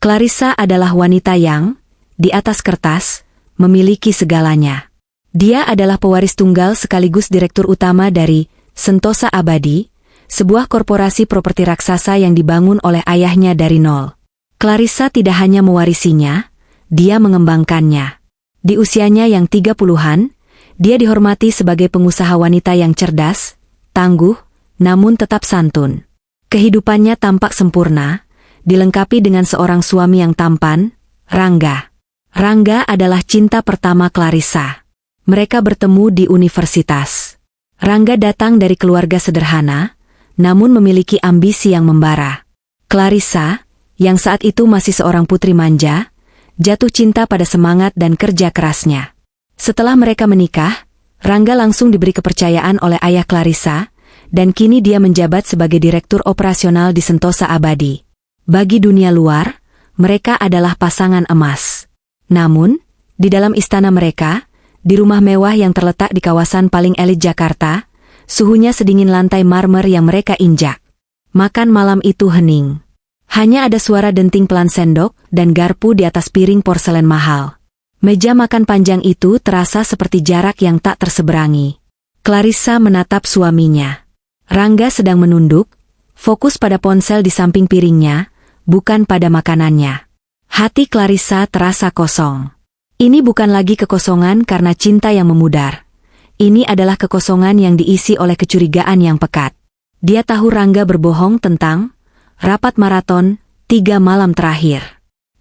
Clarissa adalah wanita yang, di atas kertas, memiliki segalanya. Dia adalah pewaris tunggal sekaligus direktur utama dari Sentosa Abadi, sebuah korporasi properti raksasa yang dibangun oleh ayahnya dari nol. Clarissa tidak hanya mewarisinya, dia mengembangkannya. Di usianya yang 30-an, dia dihormati sebagai pengusaha wanita yang cerdas, tangguh, namun tetap santun. Kehidupannya tampak sempurna, dilengkapi dengan seorang suami yang tampan, Rangga. Rangga adalah cinta pertama Clarissa. Mereka bertemu di universitas. Rangga datang dari keluarga sederhana, namun memiliki ambisi yang membara. Clarissa, yang saat itu masih seorang putri manja, jatuh cinta pada semangat dan kerja kerasnya. Setelah mereka menikah, Rangga langsung diberi kepercayaan oleh ayah Clarissa, dan kini dia menjabat sebagai direktur operasional di Sentosa Abadi. Bagi dunia luar, mereka adalah pasangan emas. Namun, di dalam istana mereka, di rumah mewah yang terletak di kawasan paling elit Jakarta, suhunya sedingin lantai marmer yang mereka injak. Makan malam itu hening. Hanya ada suara denting pelan sendok dan garpu di atas piring porselen mahal. Meja makan panjang itu terasa seperti jarak yang tak terseberangi. Clarissa menatap suaminya. Rangga sedang menunduk, fokus pada ponsel di samping piringnya, bukan pada makanannya. Hati Clarissa terasa kosong. Ini bukan lagi kekosongan karena cinta yang memudar. Ini adalah kekosongan yang diisi oleh kecurigaan yang pekat. Dia tahu Rangga berbohong tentang rapat maraton 3 malam terakhir.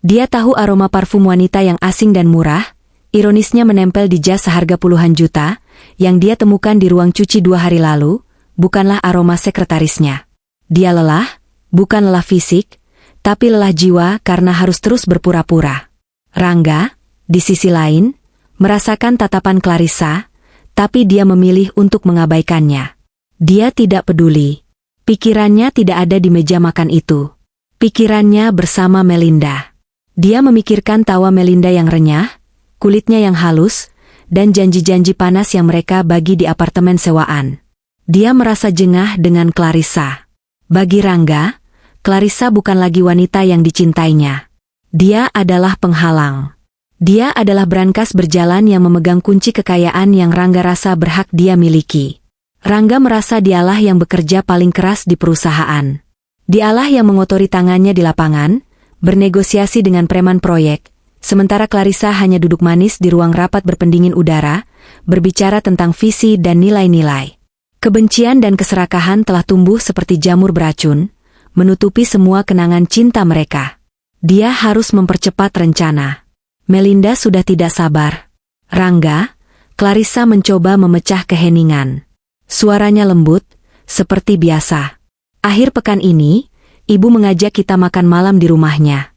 Dia tahu aroma parfum wanita yang asing dan murah, ironisnya menempel di jas seharga puluhan juta, yang dia temukan di ruang cuci 2 hari lalu, bukanlah aroma sekretarisnya. Dia lelah, bukan lelah fisik, tapi lelah jiwa karena harus terus berpura-pura. Rangga, di sisi lain, merasakan tatapan Clarissa, tapi dia memilih untuk mengabaikannya. Dia tidak peduli. Pikirannya tidak ada di meja makan itu. Pikirannya bersama Melinda. Dia memikirkan tawa Melinda yang renyah, kulitnya yang halus, dan janji-janji panas yang mereka bagi di apartemen sewaan. Dia merasa jengah dengan Clarissa. Bagi Rangga, Clarissa bukan lagi wanita yang dicintainya. Dia adalah penghalang. Dia adalah brankas berjalan yang memegang kunci kekayaan yang Rangga rasa berhak dia miliki. Rangga merasa dialah yang bekerja paling keras di perusahaan. Dialah yang mengotori tangannya di lapangan, bernegosiasi dengan preman proyek, sementara Clarissa hanya duduk manis di ruang rapat berpendingin udara, berbicara tentang visi dan nilai-nilai. Kebencian dan keserakahan telah tumbuh seperti jamur beracun, menutupi semua kenangan cinta mereka. Dia harus mempercepat rencana. Melinda sudah tidak sabar. Rangga, Clarissa mencoba memecah keheningan. Suaranya lembut, seperti biasa. Akhir pekan ini, ibu mengajak kita makan malam di rumahnya.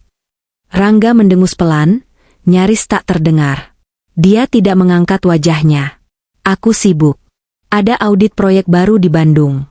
Rangga mendengus pelan, nyaris tak terdengar. Dia tidak mengangkat wajahnya. Aku sibuk. Ada audit proyek baru di Bandung.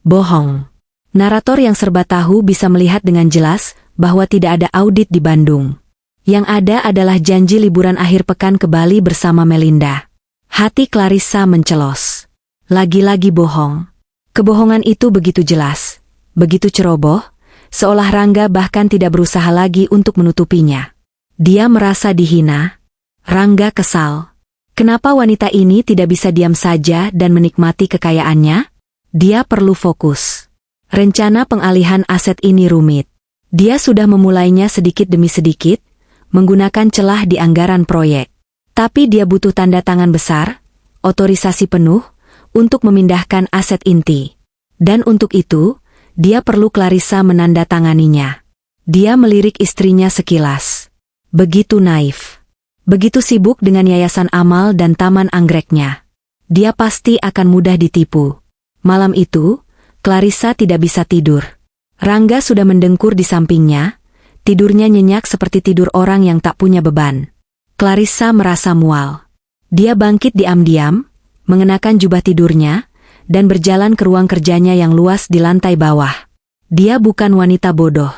Bohong. Narator yang serba tahu bisa melihat dengan jelas bahwa tidak ada audit di Bandung. Yang ada adalah janji liburan akhir pekan ke Bali bersama Melinda. Hati Clarissa mencelos. Lagi-lagi bohong. Kebohongan itu begitu jelas, begitu ceroboh, seolah Rangga bahkan tidak berusaha lagi untuk menutupinya. Dia merasa dihina. Rangga kesal. Kenapa wanita ini tidak bisa diam saja dan menikmati kekayaannya? Dia perlu fokus. Rencana pengalihan aset ini rumit. Dia sudah memulainya sedikit demi sedikit, menggunakan celah di anggaran proyek. Tapi dia butuh tanda tangan besar, otorisasi penuh, untuk memindahkan aset inti. Dan untuk itu, dia perlu Clarissa menandatanganinya. Dia melirik istrinya sekilas. Begitu naif. Begitu sibuk dengan yayasan amal dan taman anggreknya. Dia pasti akan mudah ditipu. Malam itu, Clarissa tidak bisa tidur. Rangga sudah mendengkur di sampingnya, tidurnya nyenyak seperti tidur orang yang tak punya beban. Clarissa merasa mual. Dia bangkit diam-diam, mengenakan jubah tidurnya, dan berjalan ke ruang kerjanya yang luas di lantai bawah. Dia bukan wanita bodoh.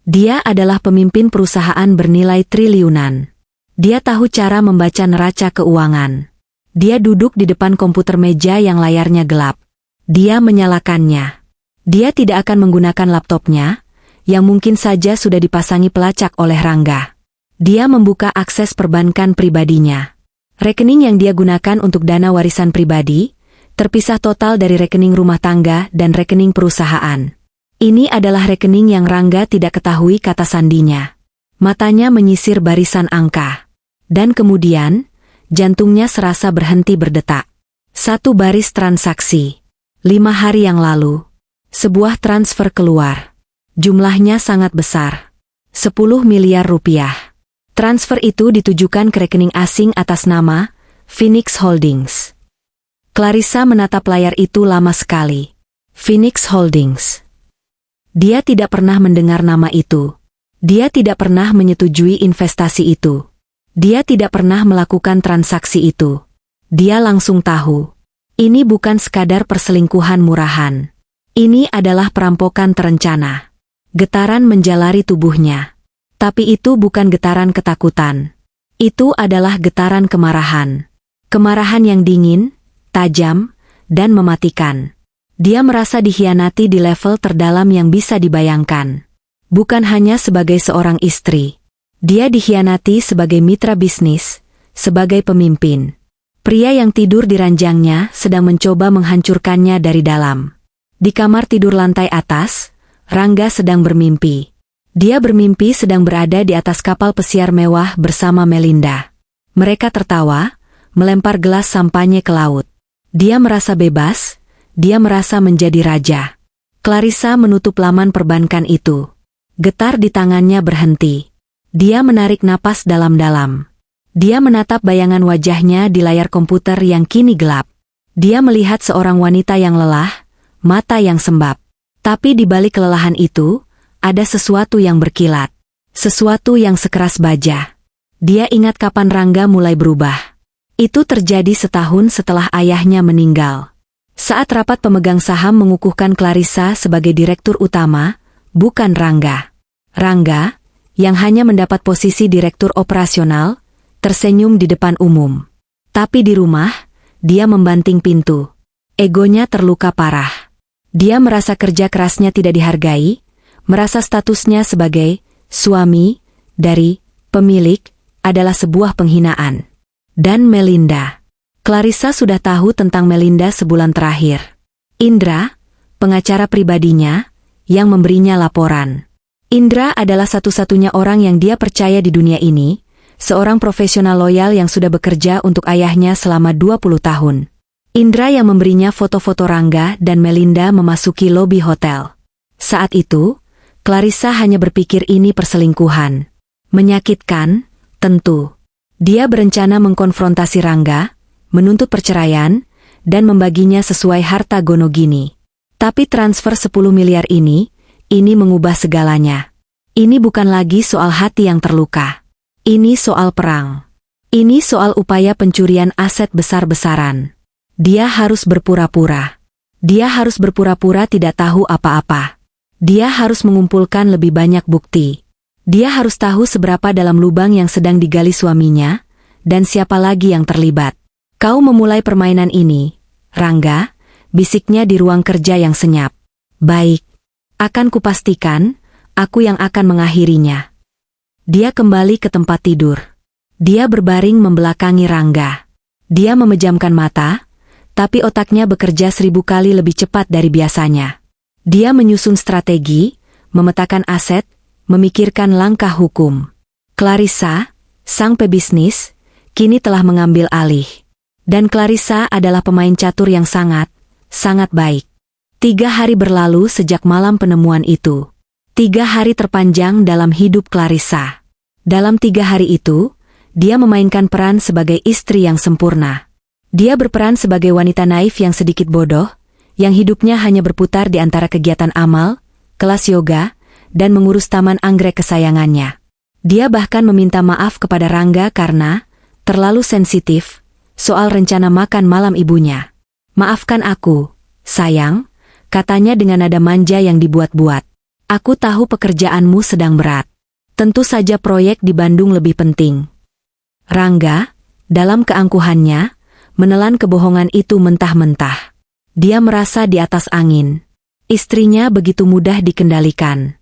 Dia adalah pemimpin perusahaan bernilai triliunan. Dia tahu cara membaca neraca keuangan. Dia duduk di depan komputer meja yang layarnya gelap. Dia menyalakannya. Dia tidak akan menggunakan laptopnya, yang mungkin saja sudah dipasangi pelacak oleh Rangga. Dia membuka akses perbankan pribadinya. Rekening yang dia gunakan untuk dana warisan pribadi, terpisah total dari rekening rumah tangga dan rekening perusahaan. Ini adalah rekening yang Rangga tidak ketahui, kata sandinya. Matanya menyisir barisan angka. Dan kemudian, jantungnya serasa berhenti berdetak. Satu baris transaksi. 5 hari yang lalu. Sebuah transfer keluar. Jumlahnya sangat besar. 10 miliar rupiah. Transfer itu ditujukan ke rekening asing atas nama Phoenix Holdings. Clarissa menatap layar itu lama sekali. Phoenix Holdings. Dia tidak pernah mendengar nama itu. Dia tidak pernah menyetujui investasi itu. Dia tidak pernah melakukan transaksi itu. Dia langsung tahu. Ini bukan sekadar perselingkuhan murahan. Ini adalah perampokan terencana. Getaran menjalari tubuhnya. Tapi itu bukan getaran ketakutan. Itu adalah getaran kemarahan. Kemarahan yang dingin, tajam, dan mematikan. Dia merasa dikhianati di level terdalam yang bisa dibayangkan. Bukan hanya sebagai seorang istri. Dia dikhianati sebagai mitra bisnis, sebagai pemimpin. Pria yang tidur di ranjangnya sedang mencoba menghancurkannya dari dalam. Di kamar tidur lantai atas, Rangga sedang bermimpi. Dia bermimpi sedang berada di atas kapal pesiar mewah bersama Melinda. Mereka tertawa, melempar gelas sampanye ke laut. Dia merasa bebas, dia merasa menjadi raja. Clarissa menutup laman perbankan itu. Getar di tangannya berhenti. Dia menarik napas dalam-dalam. Dia menatap bayangan wajahnya di layar komputer yang kini gelap. Dia melihat seorang wanita yang lelah, mata yang sembab. Tapi di balik kelelahan itu, ada sesuatu yang berkilat. Sesuatu yang sekeras baja. Dia ingat kapan Rangga mulai berubah. Itu terjadi setahun setelah ayahnya meninggal. Saat rapat pemegang saham mengukuhkan Clarissa sebagai direktur utama, bukan Rangga. Rangga, yang hanya mendapat posisi direktur operasional, tersenyum di depan umum. Tapi di rumah, dia membanting pintu. Egonya terluka parah. Dia merasa kerja kerasnya tidak dihargai, merasa statusnya sebagai suami dari pemilik adalah sebuah penghinaan. Dan Melinda. Clarissa sudah tahu tentang Melinda sebulan terakhir. Indra, pengacara pribadinya, yang memberinya laporan. Indra adalah satu-satunya orang yang dia percaya di dunia ini, seorang profesional loyal yang sudah bekerja untuk ayahnya selama 20 tahun. Indra yang memberinya foto-foto Rangga dan Melinda memasuki lobi hotel. Saat itu, Clarissa hanya berpikir ini perselingkuhan. Menyakitkan, tentu. Dia berencana mengkonfrontasi Rangga, menuntut perceraian, dan membaginya sesuai harta gono gini. Tapi transfer 10 miliar ini mengubah segalanya. Ini bukan lagi soal hati yang terluka. Ini soal perang. Ini soal upaya pencurian aset besar-besaran. Dia harus berpura-pura. Dia harus berpura-pura tidak tahu apa-apa. Dia harus mengumpulkan lebih banyak bukti. Dia harus tahu seberapa dalam lubang yang sedang digali suaminya, dan siapa lagi yang terlibat. Kau memulai permainan ini, Rangga, bisiknya di ruang kerja yang senyap. Baik. Akan kupastikan, aku yang akan mengakhirinya. Dia kembali ke tempat tidur. Dia berbaring membelakangi Rangga. Dia memejamkan mata, tapi otaknya bekerja 1000 kali lebih cepat dari biasanya. Dia menyusun strategi, memetakan aset, memikirkan langkah hukum. Clarissa, sang pebisnis, kini telah mengambil alih. Dan Clarissa adalah pemain catur yang sangat baik. 3 hari berlalu sejak malam penemuan itu. 3 hari terpanjang dalam hidup Clarissa. Dalam 3 hari itu, dia memainkan peran sebagai istri yang sempurna. Dia berperan sebagai wanita naif yang sedikit bodoh, yang hidupnya hanya berputar di antara kegiatan amal, kelas yoga, dan mengurus taman anggrek kesayangannya. Dia bahkan meminta maaf kepada Rangga karena terlalu sensitif soal rencana makan malam ibunya. Maafkan aku, sayang, katanya dengan nada manja yang dibuat-buat. Aku tahu pekerjaanmu sedang berat. Tentu saja proyek di Bandung lebih penting. Rangga, dalam keangkuhannya, menelan kebohongan itu mentah-mentah. Dia merasa di atas angin. Istrinya begitu mudah dikendalikan.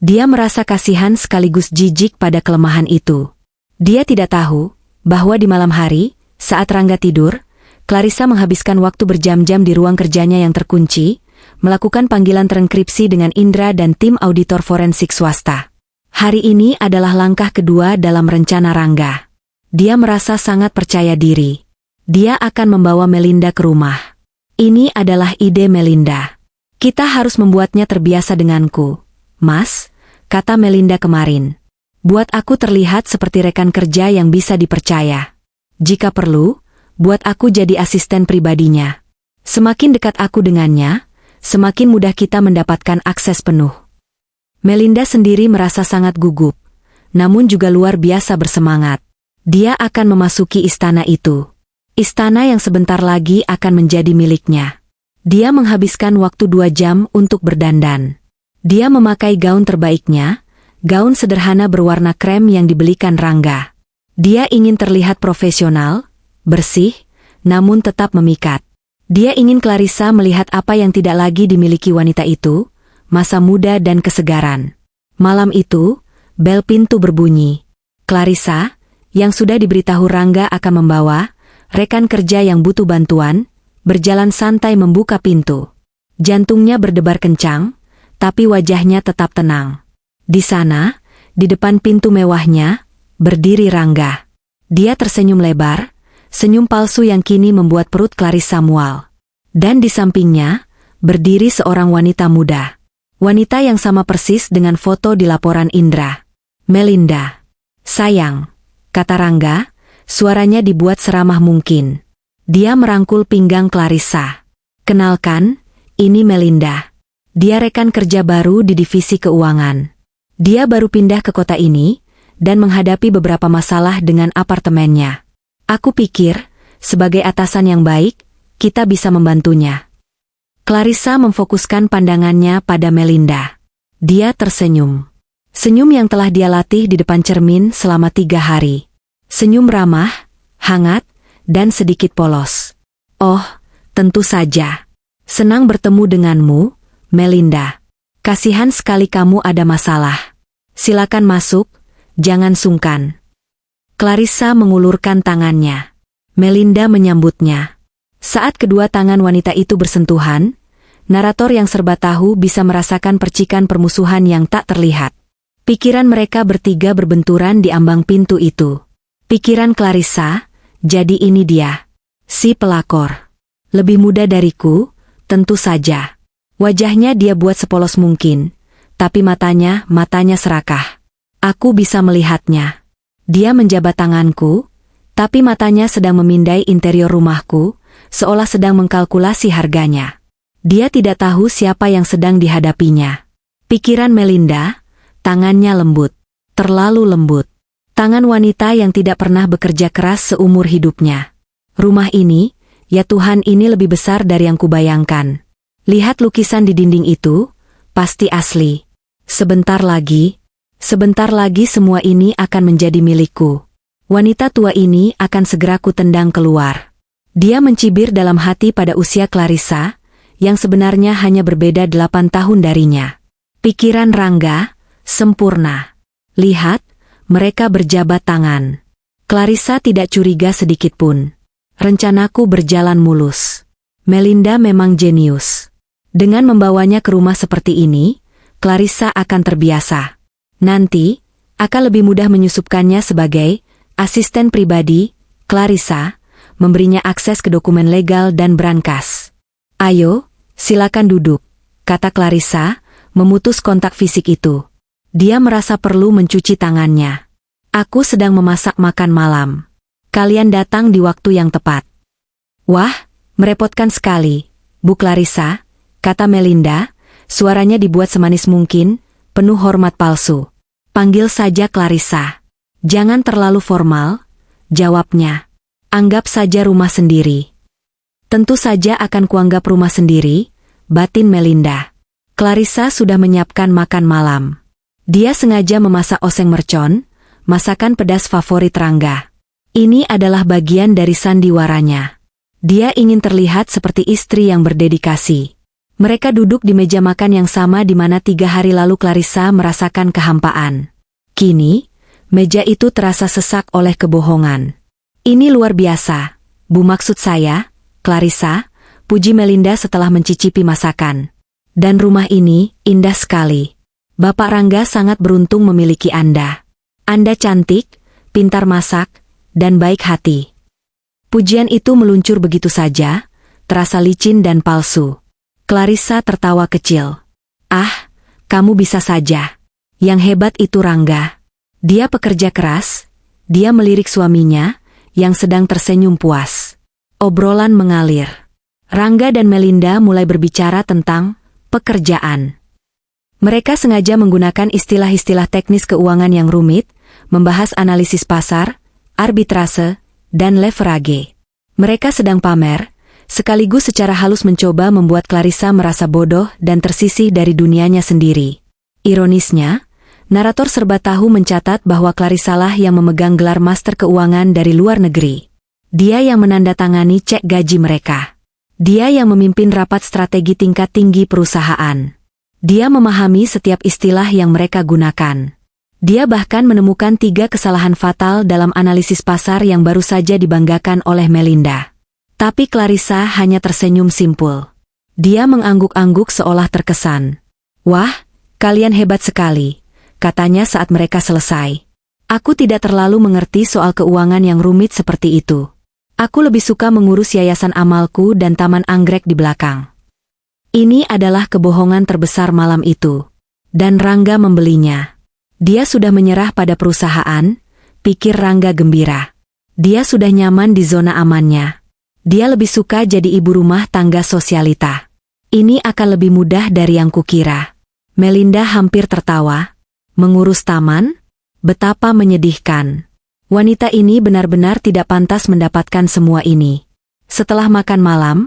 Dia merasa kasihan sekaligus jijik pada kelemahan itu. Dia tidak tahu bahwa di malam hari, saat Rangga tidur, Clarissa menghabiskan waktu berjam-jam di ruang kerjanya yang terkunci, melakukan panggilan terenkripsi dengan Indra dan tim auditor forensik swasta. Hari ini adalah langkah kedua dalam rencana Rangga. Dia merasa sangat percaya diri. Dia akan membawa Melinda ke rumah. Ini adalah ide Melinda. Kita harus membuatnya terbiasa denganku. Mas, kata Melinda kemarin. Buat aku terlihat seperti rekan kerja yang bisa dipercaya. Jika perlu, buat aku jadi asisten pribadinya. Semakin dekat aku dengannya, semakin mudah kita mendapatkan akses penuh. Melinda sendiri merasa sangat gugup, namun juga luar biasa bersemangat. Dia akan memasuki istana itu. Istana yang sebentar lagi akan menjadi miliknya. Dia menghabiskan waktu 2 jam untuk berdandan. Dia memakai gaun terbaiknya, gaun sederhana berwarna krem yang dibelikan Rangga. Dia ingin terlihat profesional, bersih, namun tetap memikat. Dia ingin Clarissa melihat apa yang tidak lagi dimiliki wanita itu, masa muda dan kesegaran. Malam itu, bel pintu berbunyi. Clarissa, yang sudah diberitahu Rangga akan membawa rekan kerja yang butuh bantuan, berjalan santai membuka pintu. Jantungnya berdebar kencang, tapi wajahnya tetap tenang. Di sana, di depan pintu mewahnya, berdiri Rangga. Dia tersenyum lebar, senyum palsu yang kini membuat perut Clarissa mual. Dan di sampingnya, berdiri seorang wanita muda. Wanita yang sama persis dengan foto di laporan Indra. Melinda. Sayang, kata Rangga, suaranya dibuat seramah mungkin. Dia merangkul pinggang Clarissa. Kenalkan, ini Melinda. Dia rekan kerja baru di divisi keuangan. Dia baru pindah ke kota ini, dan menghadapi beberapa masalah dengan apartemennya. Aku pikir, sebagai atasan yang baik, kita bisa membantunya. Clarissa memfokuskan pandangannya pada Melinda. Dia tersenyum. Senyum yang telah dia latih di depan cermin selama 3 hari. Senyum ramah, hangat, dan sedikit polos. Oh, tentu saja. Senang bertemu denganmu, Melinda. Kasihan sekali kamu ada masalah. Silakan masuk, jangan sungkan. Clarissa mengulurkan tangannya. Melinda menyambutnya. Saat kedua tangan wanita itu bersentuhan, narator yang serba tahu bisa merasakan percikan permusuhan yang tak terlihat. Pikiran mereka bertiga berbenturan di ambang pintu itu. Pikiran Clarissa, jadi ini dia. Si pelakor. Lebih muda dariku, tentu saja. Wajahnya dia buat sepolos mungkin, tapi matanya serakah. Aku bisa melihatnya. Dia menjabat tanganku, tapi matanya sedang memindai interior rumahku, seolah sedang mengkalkulasi harganya. Dia tidak tahu siapa yang sedang dihadapinya. Pikiran Melinda, tangannya lembut, terlalu lembut. Tangan wanita yang tidak pernah bekerja keras seumur hidupnya. Rumah ini, ya Tuhan, ini lebih besar dari yang kubayangkan. Lihat lukisan di dinding itu, pasti asli. Sebentar lagi semua ini akan menjadi milikku. Wanita tua ini akan segera kutendang keluar. Dia mencibir dalam hati pada usia Clarissa, yang sebenarnya hanya berbeda 8 tahun darinya. Pikiran Rangga, sempurna. Lihat, mereka berjabat tangan. Clarissa tidak curiga sedikitpun. Rencanaku berjalan mulus. Melinda memang jenius. Dengan membawanya ke rumah seperti ini, Clarissa akan terbiasa. Nanti, akan lebih mudah menyusupkannya sebagai asisten pribadi. Clarissa, memberinya akses ke dokumen legal dan brankas. Ayo, silakan duduk, kata Clarissa, memutus kontak fisik itu. Dia merasa perlu mencuci tangannya. Aku sedang memasak makan malam. Kalian datang di waktu yang tepat. Wah, merepotkan sekali, Bu Clarissa, kata Melinda, suaranya dibuat semanis mungkin, penuh hormat palsu. Panggil saja Clarissa. Jangan terlalu formal, jawabnya. Anggap saja rumah sendiri. Tentu saja akan kuanggap rumah sendiri, batin Melinda. Clarissa sudah menyiapkan makan malam. Dia sengaja memasak oseng mercon, masakan pedas favorit Rangga. Ini adalah bagian dari sandiwaranya. Dia ingin terlihat seperti istri yang berdedikasi. Mereka duduk di meja makan yang sama di mana 3 hari lalu Clarissa merasakan kehampaan. Kini, meja itu terasa sesak oleh kebohongan. Ini luar biasa, Bu, maksud saya, Clarissa, puji Melinda setelah mencicipi masakan. Dan rumah ini indah sekali. Bapak Rangga sangat beruntung memiliki Anda. Anda cantik, pintar masak, dan baik hati. Pujian itu meluncur begitu saja, terasa licin dan palsu. Clarissa tertawa kecil. Ah, kamu bisa saja. Yang hebat itu Rangga. Dia pekerja keras, dia melirik suaminya, yang sedang tersenyum puas. Obrolan mengalir. Rangga dan Melinda mulai berbicara tentang pekerjaan. Mereka sengaja menggunakan istilah-istilah teknis keuangan yang rumit, membahas analisis pasar, arbitrase, dan leverage. Mereka sedang pamer, sekaligus secara halus mencoba membuat Clarissa merasa bodoh dan tersisih dari dunianya sendiri. Ironisnya, narator serba tahu mencatat bahwa Clarissa lah yang memegang gelar master keuangan dari luar negeri. Dia yang menandatangani cek gaji mereka. Dia yang memimpin rapat strategi tingkat tinggi perusahaan. Dia memahami setiap istilah yang mereka gunakan. Dia bahkan menemukan 3 kesalahan fatal dalam analisis pasar yang baru saja dibanggakan oleh Melinda. Tapi Clarissa hanya tersenyum simpul. Dia mengangguk-angguk seolah terkesan. Wah, kalian hebat sekali, katanya saat mereka selesai. Aku tidak terlalu mengerti soal keuangan yang rumit seperti itu. Aku lebih suka mengurus yayasan amalku dan taman anggrek di belakang. Ini adalah kebohongan terbesar malam itu. Dan Rangga membelinya. Dia sudah menyerah pada perusahaan, pikir Rangga gembira. Dia sudah nyaman di zona amannya. Dia lebih suka jadi ibu rumah tangga sosialita. Ini akan lebih mudah dari yang kukira. Melinda hampir tertawa. Mengurus taman? Betapa menyedihkan. Wanita ini benar-benar tidak pantas mendapatkan semua ini. Setelah makan malam,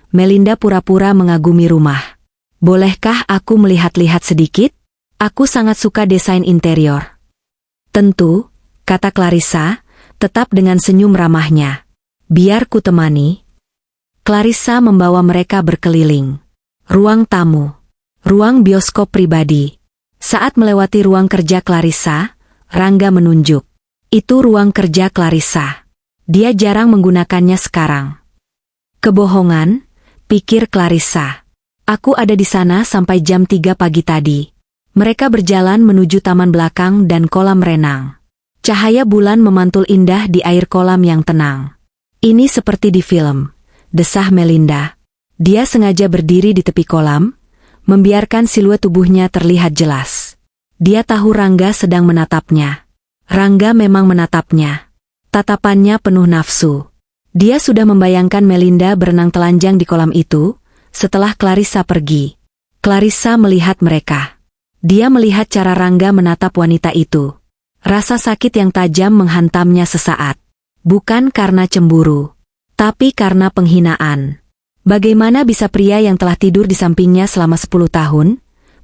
Melinda pura-pura mengagumi rumah. Bolehkah aku melihat-lihat sedikit? Aku sangat suka desain interior. Tentu, kata Clarissa, tetap dengan senyum ramahnya. Biar ku temani. Clarissa membawa mereka berkeliling. Ruang tamu. Ruang bioskop pribadi. Saat melewati ruang kerja Clarissa, Rangga menunjuk. Itu ruang kerja Clarissa. Dia jarang menggunakannya sekarang. Kebohongan, pikir Clarissa. Aku ada di sana sampai jam 3 pagi tadi. Mereka berjalan menuju taman belakang dan kolam renang. Cahaya bulan memantul indah di air kolam yang tenang. Ini seperti di film, desah Melinda. Dia sengaja berdiri di tepi kolam, membiarkan siluet tubuhnya terlihat jelas. Dia tahu Rangga sedang menatapnya. Rangga memang menatapnya. Tatapannya penuh nafsu. Dia sudah membayangkan Melinda berenang telanjang di kolam itu, setelah Clarissa pergi. Clarissa melihat mereka. Dia melihat cara Rangga menatap wanita itu. Rasa sakit yang tajam menghantamnya sesaat. Bukan karena cemburu, tapi karena penghinaan. Bagaimana bisa pria yang telah tidur di sampingnya selama 10 tahun,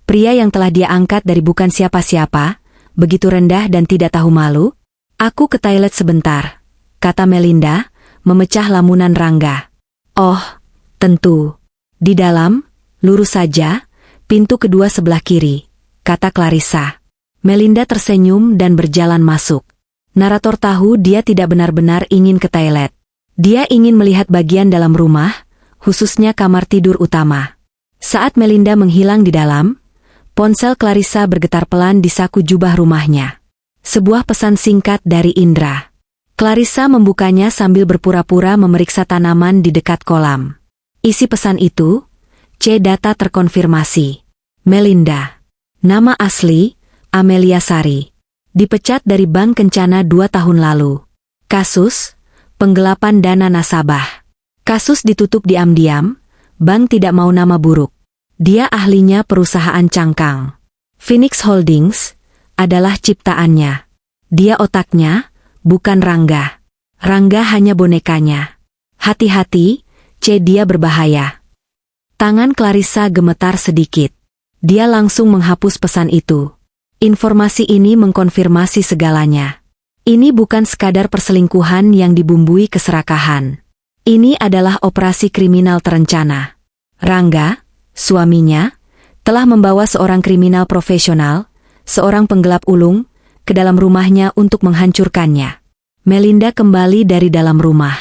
pria yang telah dia angkat dari bukan siapa-siapa, begitu rendah dan tidak tahu malu? Aku ke toilet sebentar, kata Melinda, memecah lamunan Rangga. Oh, tentu. Di dalam, lurus saja, pintu kedua sebelah kiri, kata Clarissa. Melinda tersenyum dan berjalan masuk. Narator tahu dia tidak benar-benar ingin ke toilet. Dia ingin melihat bagian dalam rumah, khususnya kamar tidur utama. Saat Melinda menghilang di dalam, ponsel Clarissa bergetar pelan di saku jubah rumahnya. Sebuah pesan singkat dari Indra. Clarissa membukanya sambil berpura-pura memeriksa tanaman di dekat kolam. Isi pesan itu, C. Data terkonfirmasi. Melinda. Nama asli, Amelia Sari. Dipecat dari Bank Kencana 2 tahun lalu. Kasus, penggelapan dana nasabah. Kasus ditutup diam-diam, bank tidak mau nama buruk. Dia ahlinya perusahaan cangkang. Phoenix Holdings adalah ciptaannya. Dia otaknya, bukan Rangga. Rangga hanya bonekanya. Hati-hati, C. Dia berbahaya. Tangan Clarissa gemetar sedikit. Dia langsung menghapus pesan itu. Informasi ini mengkonfirmasi segalanya. Ini bukan sekadar perselingkuhan yang dibumbui keserakahan. Ini adalah operasi kriminal terencana. Rangga, suaminya, telah membawa seorang kriminal profesional, seorang penggelap ulung, ke dalam rumahnya untuk menghancurkannya. Melinda kembali dari dalam rumah.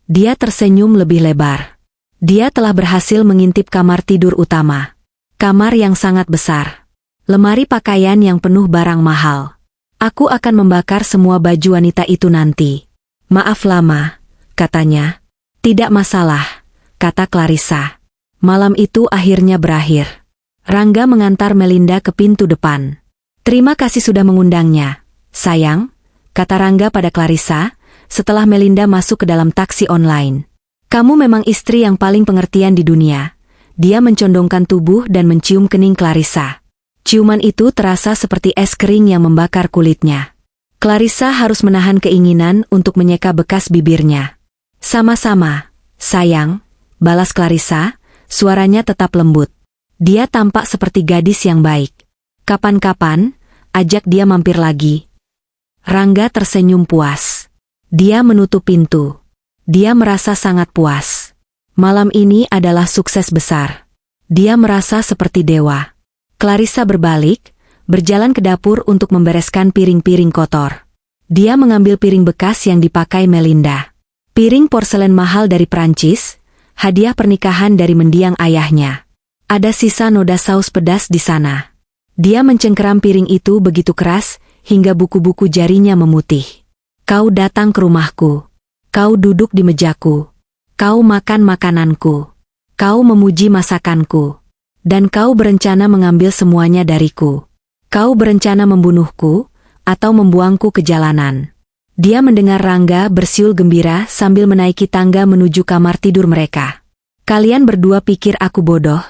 Dia tersenyum lebih lebar. Dia telah berhasil mengintip kamar tidur utama. Kamar yang sangat besar. Lemari pakaian yang penuh barang mahal. Aku akan membakar semua baju wanita itu nanti. Maaf lama, katanya. Tidak masalah, kata Clarissa. Malam itu akhirnya berakhir. Rangga mengantar Melinda ke pintu depan. Terima kasih sudah mengundangnya, sayang, kata Rangga pada Clarissa, setelah Melinda masuk ke dalam taksi online. Kamu memang istri yang paling pengertian di dunia. Dia mencondongkan tubuh dan mencium kening Clarissa. Ciuman itu terasa seperti es kering yang membakar kulitnya. Clarissa harus menahan keinginan untuk menyeka bekas bibirnya. Sama-sama, sayang, balas Clarissa, suaranya tetap lembut. Dia tampak seperti gadis yang baik. Kapan-kapan, ajak dia mampir lagi. Rangga tersenyum puas. Dia menutup pintu. Dia merasa sangat puas. Malam ini adalah sukses besar. Dia merasa seperti dewa. Clarissa berbalik, berjalan ke dapur untuk membereskan piring-piring kotor. Dia mengambil piring bekas yang dipakai Melinda. Piring porselen mahal dari Prancis, hadiah pernikahan dari mendiang ayahnya. Ada sisa noda saus pedas di sana. Dia mencengkeram piring itu begitu keras, hingga buku-buku jarinya memutih. Kau datang ke rumahku. Kau duduk di mejaku. Kau makan makananku. Kau memuji masakanku. Dan kau berencana mengambil semuanya dariku. Kau berencana membunuhku, atau membuangku ke jalanan. Dia mendengar Rangga bersiul gembira sambil menaiki tangga menuju kamar tidur mereka. Kalian berdua pikir aku bodoh,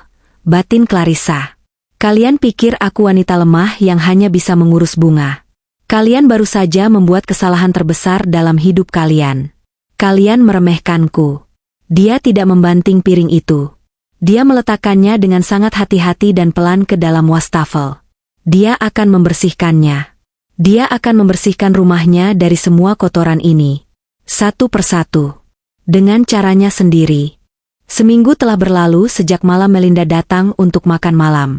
batin Clarissa. Kalian pikir aku wanita lemah yang hanya bisa mengurus bunga. Kalian baru saja membuat kesalahan terbesar dalam hidup kalian. Kalian meremehkanku. Dia tidak membanting piring itu. Dia meletakkannya dengan sangat hati-hati dan pelan ke dalam wastafel. Dia akan membersihkannya. Dia akan membersihkan rumahnya dari semua kotoran ini. Satu persatu. Dengan caranya sendiri. Seminggu telah berlalu sejak malam Melinda datang untuk makan malam.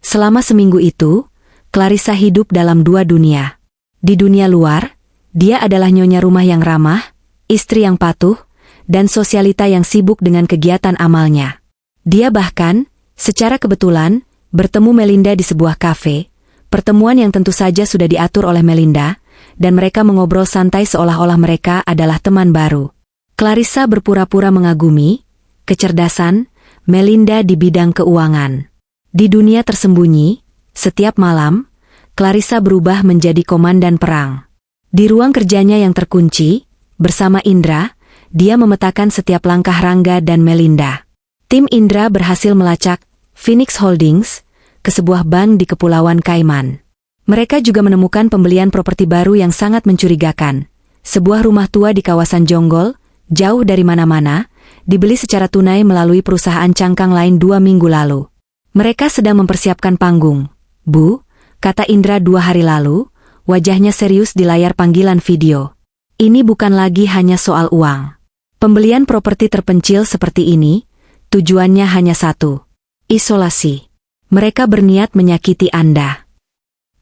Selama seminggu itu, Clarissa hidup dalam dua dunia. Di dunia luar, dia adalah nyonya rumah yang ramah, istri yang patuh, dan sosialita yang sibuk dengan kegiatan amalnya. Dia bahkan, secara kebetulan, bertemu Melinda di sebuah kafe, pertemuan yang tentu saja sudah diatur oleh Melinda, dan mereka mengobrol santai seolah-olah mereka adalah teman baru. Clarissa berpura-pura mengagumi kecerdasan Melinda di bidang keuangan. Di dunia tersembunyi, setiap malam, Clarissa berubah menjadi komandan perang. Di ruang kerjanya yang terkunci, bersama Indra, dia memetakan setiap langkah Rangga dan Melinda. Tim Indra berhasil melacak Phoenix Holdings ke sebuah bank di Kepulauan Cayman. Mereka juga menemukan pembelian properti baru yang sangat mencurigakan. Sebuah rumah tua di kawasan Jonggol, jauh dari mana-mana, dibeli secara tunai melalui perusahaan cangkang lain 2 minggu lalu. Mereka sedang mempersiapkan panggung. Bu, kata Indra 2 hari lalu, wajahnya serius di layar panggilan video. Ini bukan lagi hanya soal uang. Pembelian properti terpencil seperti ini, tujuannya hanya satu. Isolasi. Mereka berniat menyakiti Anda.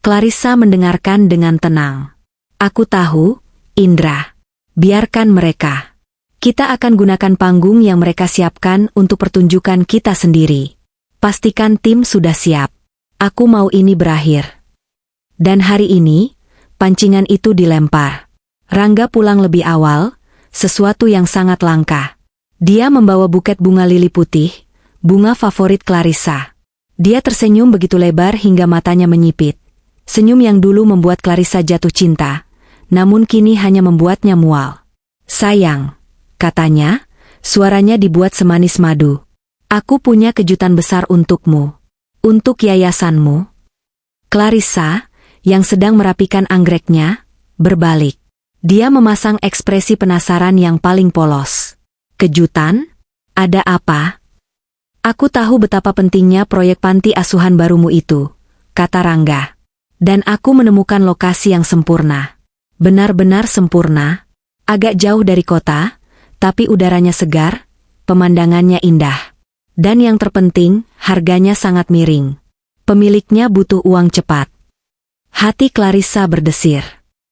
Clarissa mendengarkan dengan tenang. Aku tahu, Indra. Biarkan mereka. Kita akan gunakan panggung yang mereka siapkan untuk pertunjukan kita sendiri. Pastikan tim sudah siap. Aku mau ini berakhir. Dan hari ini, pancingan itu dilempar. Rangga pulang lebih awal, sesuatu yang sangat langka. Dia membawa buket bunga lili putih, bunga favorit Clarissa. Dia tersenyum begitu lebar hingga matanya menyipit. Senyum yang dulu membuat Clarissa jatuh cinta, namun kini hanya membuatnya mual. Sayang, katanya, suaranya dibuat semanis madu. Aku punya kejutan besar untukmu. Untuk yayasanmu. Clarissa, yang sedang merapikan anggreknya, berbalik. Dia memasang ekspresi penasaran yang paling polos. Kejutan? Ada apa? Aku tahu betapa pentingnya proyek panti asuhan barumu itu, kata Rangga. Dan aku menemukan lokasi yang sempurna. Benar-benar sempurna. Agak jauh dari kota, tapi udaranya segar, pemandangannya indah. Dan yang terpenting, harganya sangat miring. Pemiliknya butuh uang cepat. Hati Clarissa berdesir.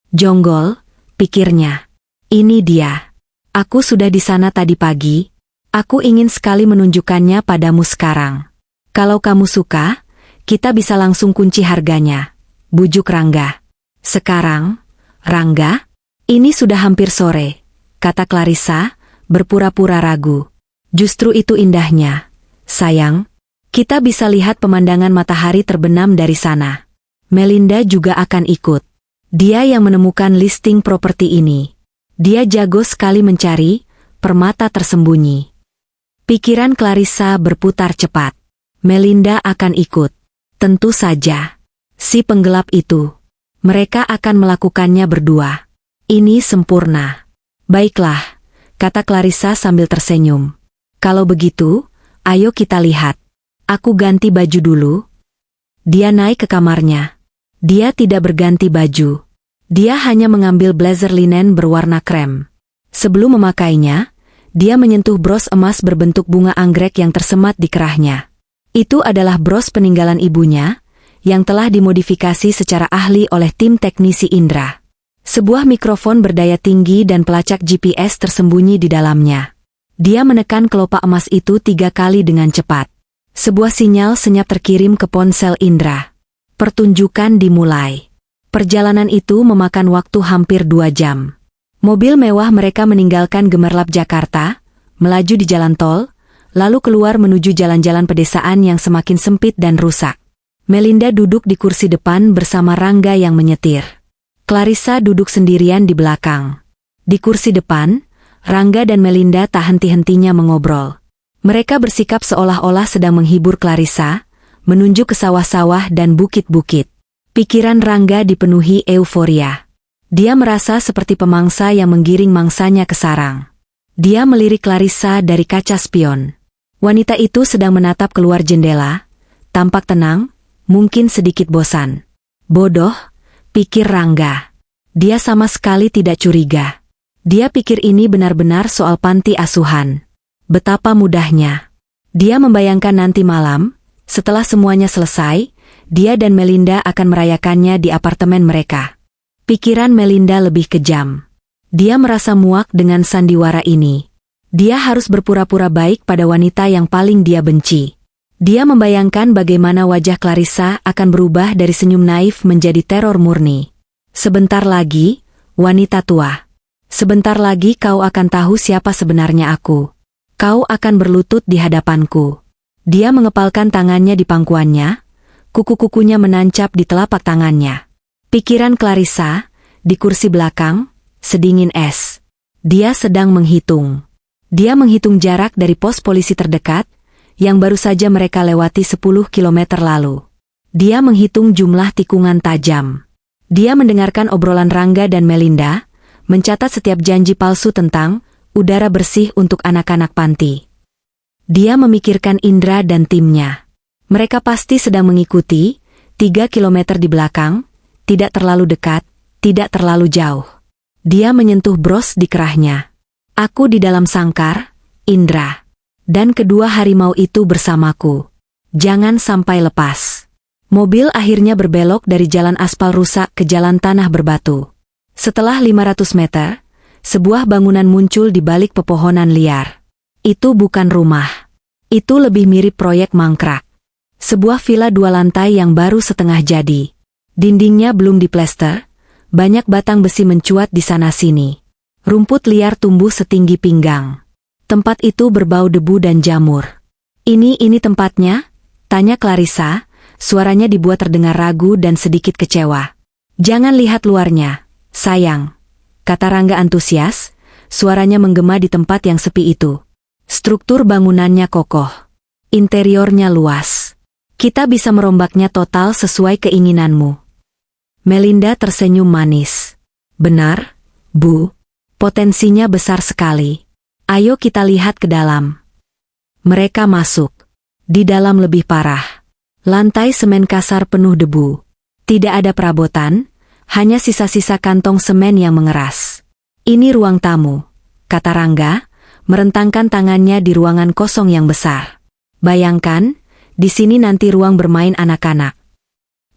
Jonggol, pikirnya. Ini dia. Aku sudah di sana tadi pagi. Aku ingin sekali menunjukkannya padamu sekarang. Kalau kamu suka, kita bisa langsung kunci harganya. Bujuk Rangga. Sekarang, Rangga? Ini sudah hampir sore, kata Clarissa, berpura-pura ragu. Justru itu indahnya. Sayang, kita bisa lihat pemandangan matahari terbenam dari sana. Melinda juga akan ikut. Dia yang menemukan listing properti ini. Dia jago sekali mencari permata tersembunyi. Pikiran Clarissa berputar cepat. Melinda akan ikut. Tentu saja. Si penggelap itu. Mereka akan melakukannya berdua. Ini sempurna. Baiklah, kata Clarissa sambil tersenyum. Kalau begitu, ayo kita lihat. Aku ganti baju dulu. Dia naik ke kamarnya. Dia tidak berganti baju. Dia hanya mengambil blazer linen berwarna krem. Sebelum memakainya, dia menyentuh bros emas berbentuk bunga anggrek yang tersemat di kerahnya. Itu adalah bros peninggalan ibunya, yang telah dimodifikasi secara ahli oleh tim teknisi Indra. Sebuah mikrofon berdaya tinggi dan pelacak GPS tersembunyi di dalamnya. Dia menekan kelopak emas itu 3 kali dengan cepat. Sebuah sinyal senyap terkirim ke ponsel Indra. Pertunjukan dimulai. Perjalanan itu memakan waktu hampir 2 jam. Mobil mewah mereka meninggalkan gemerlap Jakarta, melaju di jalan tol, lalu keluar menuju jalan-jalan pedesaan yang semakin sempit dan rusak. Melinda duduk di kursi depan bersama Rangga yang menyetir. Clarissa duduk sendirian di belakang. Di kursi depan, Rangga dan Melinda tak henti-hentinya mengobrol. Mereka bersikap seolah-olah sedang menghibur Clarissa, menunjuk ke sawah-sawah dan bukit-bukit. Pikiran Rangga dipenuhi euforia. Dia merasa seperti pemangsa yang menggiring mangsanya ke sarang. Dia melirik Clarissa dari kaca spion. Wanita itu sedang menatap keluar jendela, tampak tenang, mungkin sedikit bosan. Bodoh, pikir Rangga. Dia sama sekali tidak curiga. Dia pikir ini benar-benar soal panti asuhan. Betapa mudahnya. Dia membayangkan nanti malam, setelah semuanya selesai, dia dan Melinda akan merayakannya di apartemen mereka. Pikiran Melinda lebih kejam. Dia merasa muak dengan sandiwara ini. Dia harus berpura-pura baik pada wanita yang paling dia benci. Dia membayangkan bagaimana wajah Clarissa akan berubah dari senyum naif menjadi teror murni. Sebentar lagi, wanita tua. Sebentar lagi kau akan tahu siapa sebenarnya aku. Kau akan berlutut di hadapanku. Dia mengepalkan tangannya di pangkuannya, kuku-kukunya menancap di telapak tangannya. Pikiran Clarissa, di kursi belakang, sedingin es. Dia sedang menghitung. Dia menghitung jarak dari pos polisi terdekat, yang baru saja mereka lewati 10 kilometer lalu. Dia menghitung jumlah tikungan tajam. Dia mendengarkan obrolan Rangga dan Melinda, mencatat setiap janji palsu tentang udara bersih untuk anak-anak panti. Dia memikirkan Indra dan timnya. Mereka pasti sedang mengikuti, 3 kilometer di belakang, tidak terlalu dekat, tidak terlalu jauh. Dia menyentuh bros di kerahnya. Aku di dalam sangkar, Indra. Dan kedua harimau itu bersamaku. Jangan sampai lepas. Mobil akhirnya berbelok dari jalan aspal rusak ke jalan tanah berbatu. Setelah 500 meter, sebuah bangunan muncul di balik pepohonan liar. Itu bukan rumah. Itu lebih mirip proyek mangkrak. Sebuah villa 2 lantai yang baru setengah jadi. Dindingnya belum diplester, banyak batang besi mencuat di sana-sini. Rumput liar tumbuh setinggi pinggang. Tempat itu berbau debu dan jamur. Ini tempatnya? Tanya Clarissa, suaranya dibuat terdengar ragu dan sedikit kecewa. Jangan lihat luarnya, sayang, kata Rangga antusias, suaranya menggema di tempat yang sepi itu. Struktur bangunannya kokoh. Interiornya luas. Kita bisa merombaknya total sesuai keinginanmu. Melinda tersenyum manis. Benar, Bu. Potensinya besar sekali. Ayo kita lihat ke dalam. Mereka masuk. Di dalam lebih parah. Lantai semen kasar penuh debu. Tidak ada perabotan, hanya sisa-sisa kantong semen yang mengeras. Ini ruang tamu, kata Rangga, merentangkan tangannya di ruangan kosong yang besar. Bayangkan, di sini nanti ruang bermain anak-anak.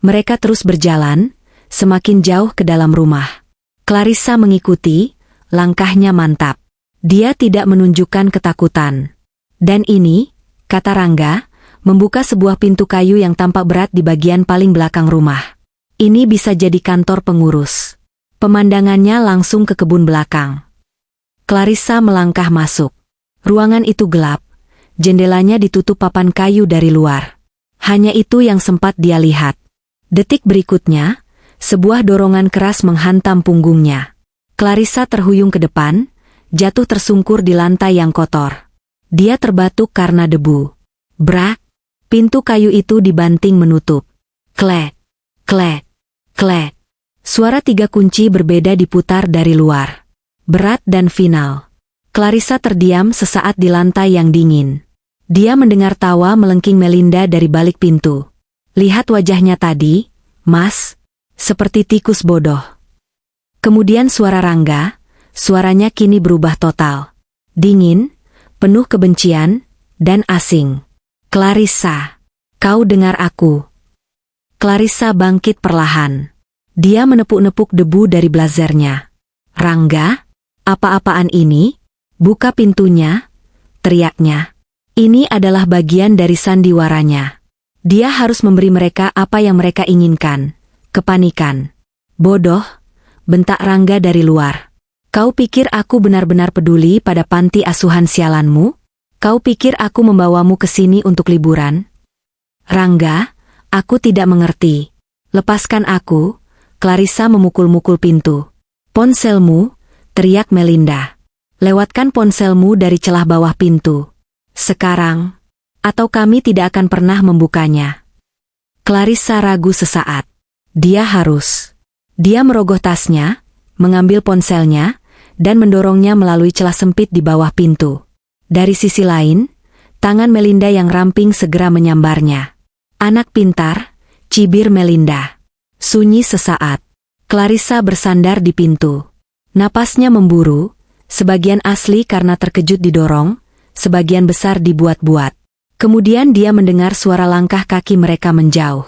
Mereka terus berjalan, semakin jauh ke dalam rumah. Clarissa mengikuti, langkahnya mantap. Dia tidak menunjukkan ketakutan. Dan ini, kata Rangga, membuka sebuah pintu kayu yang tampak berat di bagian paling belakang rumah. Ini bisa jadi kantor pengurus. Pemandangannya langsung ke kebun belakang. Clarissa melangkah masuk. Ruangan itu gelap, jendelanya ditutup papan kayu dari luar. Hanya itu yang sempat dia lihat. Detik berikutnya, sebuah dorongan keras menghantam punggungnya. Clarissa terhuyung ke depan, jatuh tersungkur di lantai yang kotor. Dia terbatuk karena debu. Brak! Pintu kayu itu dibanting menutup. Klek, klek, klek. Suara 3 kunci berbeda diputar dari luar. Berat dan final. Clarissa terdiam sesaat di lantai yang dingin. Dia mendengar tawa melengking Melinda dari balik pintu. Lihat wajahnya tadi, Mas. Seperti tikus bodoh. Kemudian suara Rangga, suaranya kini berubah total. Dingin, penuh kebencian, dan asing. Clarissa, kau dengar aku. Clarissa bangkit perlahan. Dia menepuk-nepuk debu dari blazernya. Rangga, apa-apaan ini? Buka pintunya, teriaknya. Ini adalah bagian dari sandiwaranya. Dia harus memberi mereka apa yang mereka inginkan. Kepanikan. Bodoh, bentak Rangga dari luar. Kau pikir aku benar-benar peduli pada panti asuhan sialanmu? Kau pikir aku membawamu ke sini untuk liburan? Rangga, aku tidak mengerti. Lepaskan aku. Clarissa memukul-mukul pintu. Ponselmu, teriak Melinda. Lewatkan ponselmu dari celah bawah pintu. Sekarang, atau kami tidak akan pernah membukanya. Clarissa ragu sesaat. Dia harus. Dia merogoh tasnya, mengambil ponselnya, dan mendorongnya melalui celah sempit di bawah pintu. Dari sisi lain, tangan Melinda yang ramping segera menyambarnya. Anak pintar, cibir Melinda. Sunyi sesaat. Clarissa bersandar di pintu. Napasnya memburu, sebagian asli karena terkejut didorong, sebagian besar dibuat-buat. Kemudian dia mendengar suara langkah kaki mereka menjauh.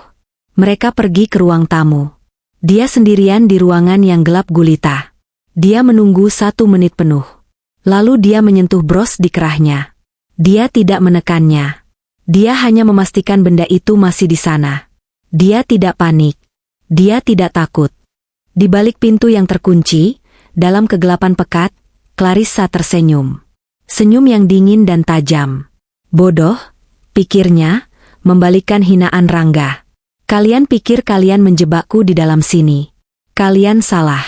Mereka pergi ke ruang tamu. Dia sendirian di ruangan yang gelap gulita. Dia menunggu 1 menit penuh. Lalu dia menyentuh bros di kerahnya. Dia tidak menekannya. Dia hanya memastikan benda itu masih di sana. Dia tidak panik. Dia tidak takut. Di balik pintu yang terkunci, dalam kegelapan pekat, Clarissa tersenyum. Senyum yang dingin dan tajam. Bodoh, pikirnya, membalikkan hinaan Rangga. Kalian pikir kalian menjebakku di dalam sini. Kalian salah.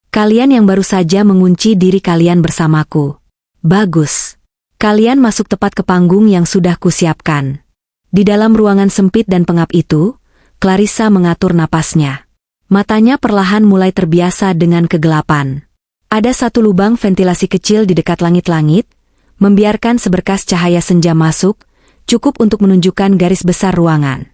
Kalian yang baru saja mengunci diri kalian bersamaku. Bagus. Kalian masuk tepat ke panggung yang sudah kusiapkan. Di dalam ruangan sempit dan pengap itu, Clarissa mengatur napasnya. Matanya perlahan mulai terbiasa dengan kegelapan. Ada 1 lubang ventilasi kecil di dekat langit-langit, membiarkan seberkas cahaya senja masuk, cukup untuk menunjukkan garis besar ruangan.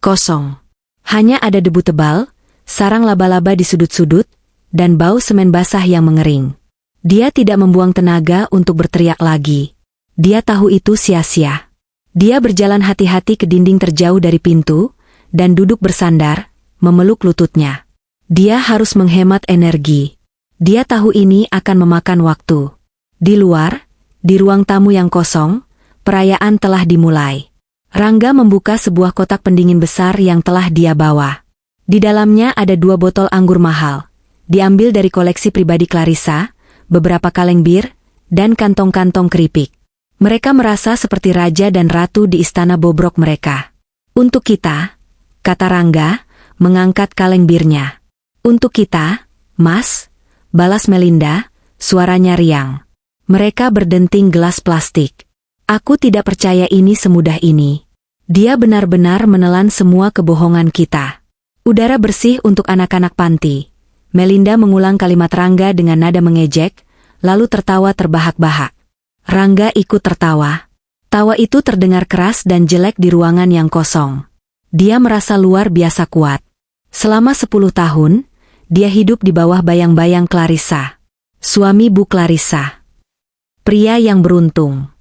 Kosong. Hanya ada debu tebal, sarang laba-laba di sudut-sudut, dan bau semen basah yang mengering. Dia tidak membuang tenaga untuk berteriak lagi. Dia tahu itu sia-sia. Dia berjalan hati-hati ke dinding terjauh dari pintu, dan duduk bersandar, memeluk lututnya. Dia harus menghemat energi. Dia tahu ini akan memakan waktu. Di luar, di ruang tamu yang kosong, perayaan telah dimulai. Rangga membuka sebuah kotak pendingin besar yang telah dia bawa. Di dalamnya ada 2 botol anggur mahal. Diambil dari koleksi pribadi Clarissa, beberapa kaleng bir, dan kantong-kantong keripik. Mereka merasa seperti raja dan ratu di istana bobrok mereka. Untuk kita, kata Rangga, mengangkat kaleng birnya. Untuk kita, Mas, balas Melinda, suaranya riang. Mereka berdenting gelas plastik. Aku tidak percaya ini semudah ini. Dia benar-benar menelan semua kebohongan kita. Udara bersih untuk anak-anak panti. Melinda mengulang kalimat Rangga dengan nada mengejek, lalu tertawa terbahak-bahak. Rangga ikut tertawa. Tawa itu terdengar keras dan jelek di ruangan yang kosong. Dia merasa luar biasa kuat. Selama 10 tahun, dia hidup di bawah bayang-bayang Clarissa. Suami Bu Clarissa. Pria yang beruntung.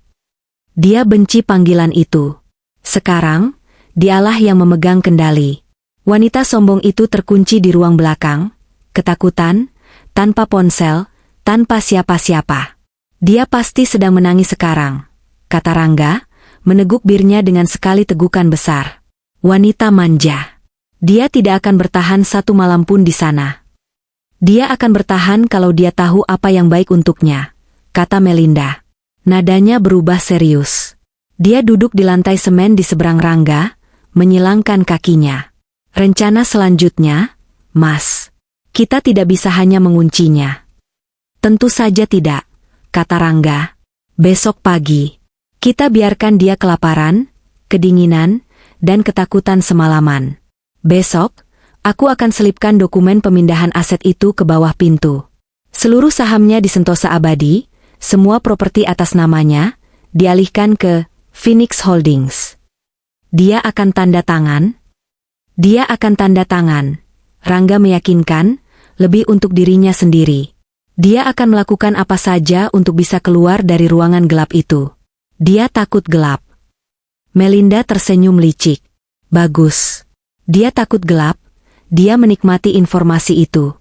Dia benci panggilan itu. Sekarang, dialah yang memegang kendali. Wanita sombong itu terkunci di ruang belakang, ketakutan, tanpa ponsel, tanpa siapa-siapa. Dia pasti sedang menangis sekarang, kata Rangga, meneguk birnya dengan sekali tegukan besar. Wanita manja. Dia tidak akan bertahan satu malam pun di sana. Dia akan bertahan kalau dia tahu apa yang baik untuknya, kata Melinda. Nadanya berubah serius. Dia duduk di lantai semen di seberang Rangga, menyilangkan kakinya. Rencana selanjutnya, Mas. Kita tidak bisa hanya menguncinya. Tentu saja tidak, kata Rangga. Besok pagi, kita biarkan dia kelaparan, kedinginan, dan ketakutan semalaman. Besok, aku akan selipkan dokumen pemindahan aset itu ke bawah pintu. Seluruh sahamnya di Sentosa Abadi, semua properti atas namanya, dialihkan ke Phoenix Holdings. Dia akan tanda tangan. Dia akan tanda tangan. Rangga meyakinkan, lebih untuk dirinya sendiri. Dia akan melakukan apa saja untuk bisa keluar dari ruangan gelap itu. Dia takut gelap. Melinda tersenyum licik. Bagus. Dia takut gelap. Dia menikmati informasi itu.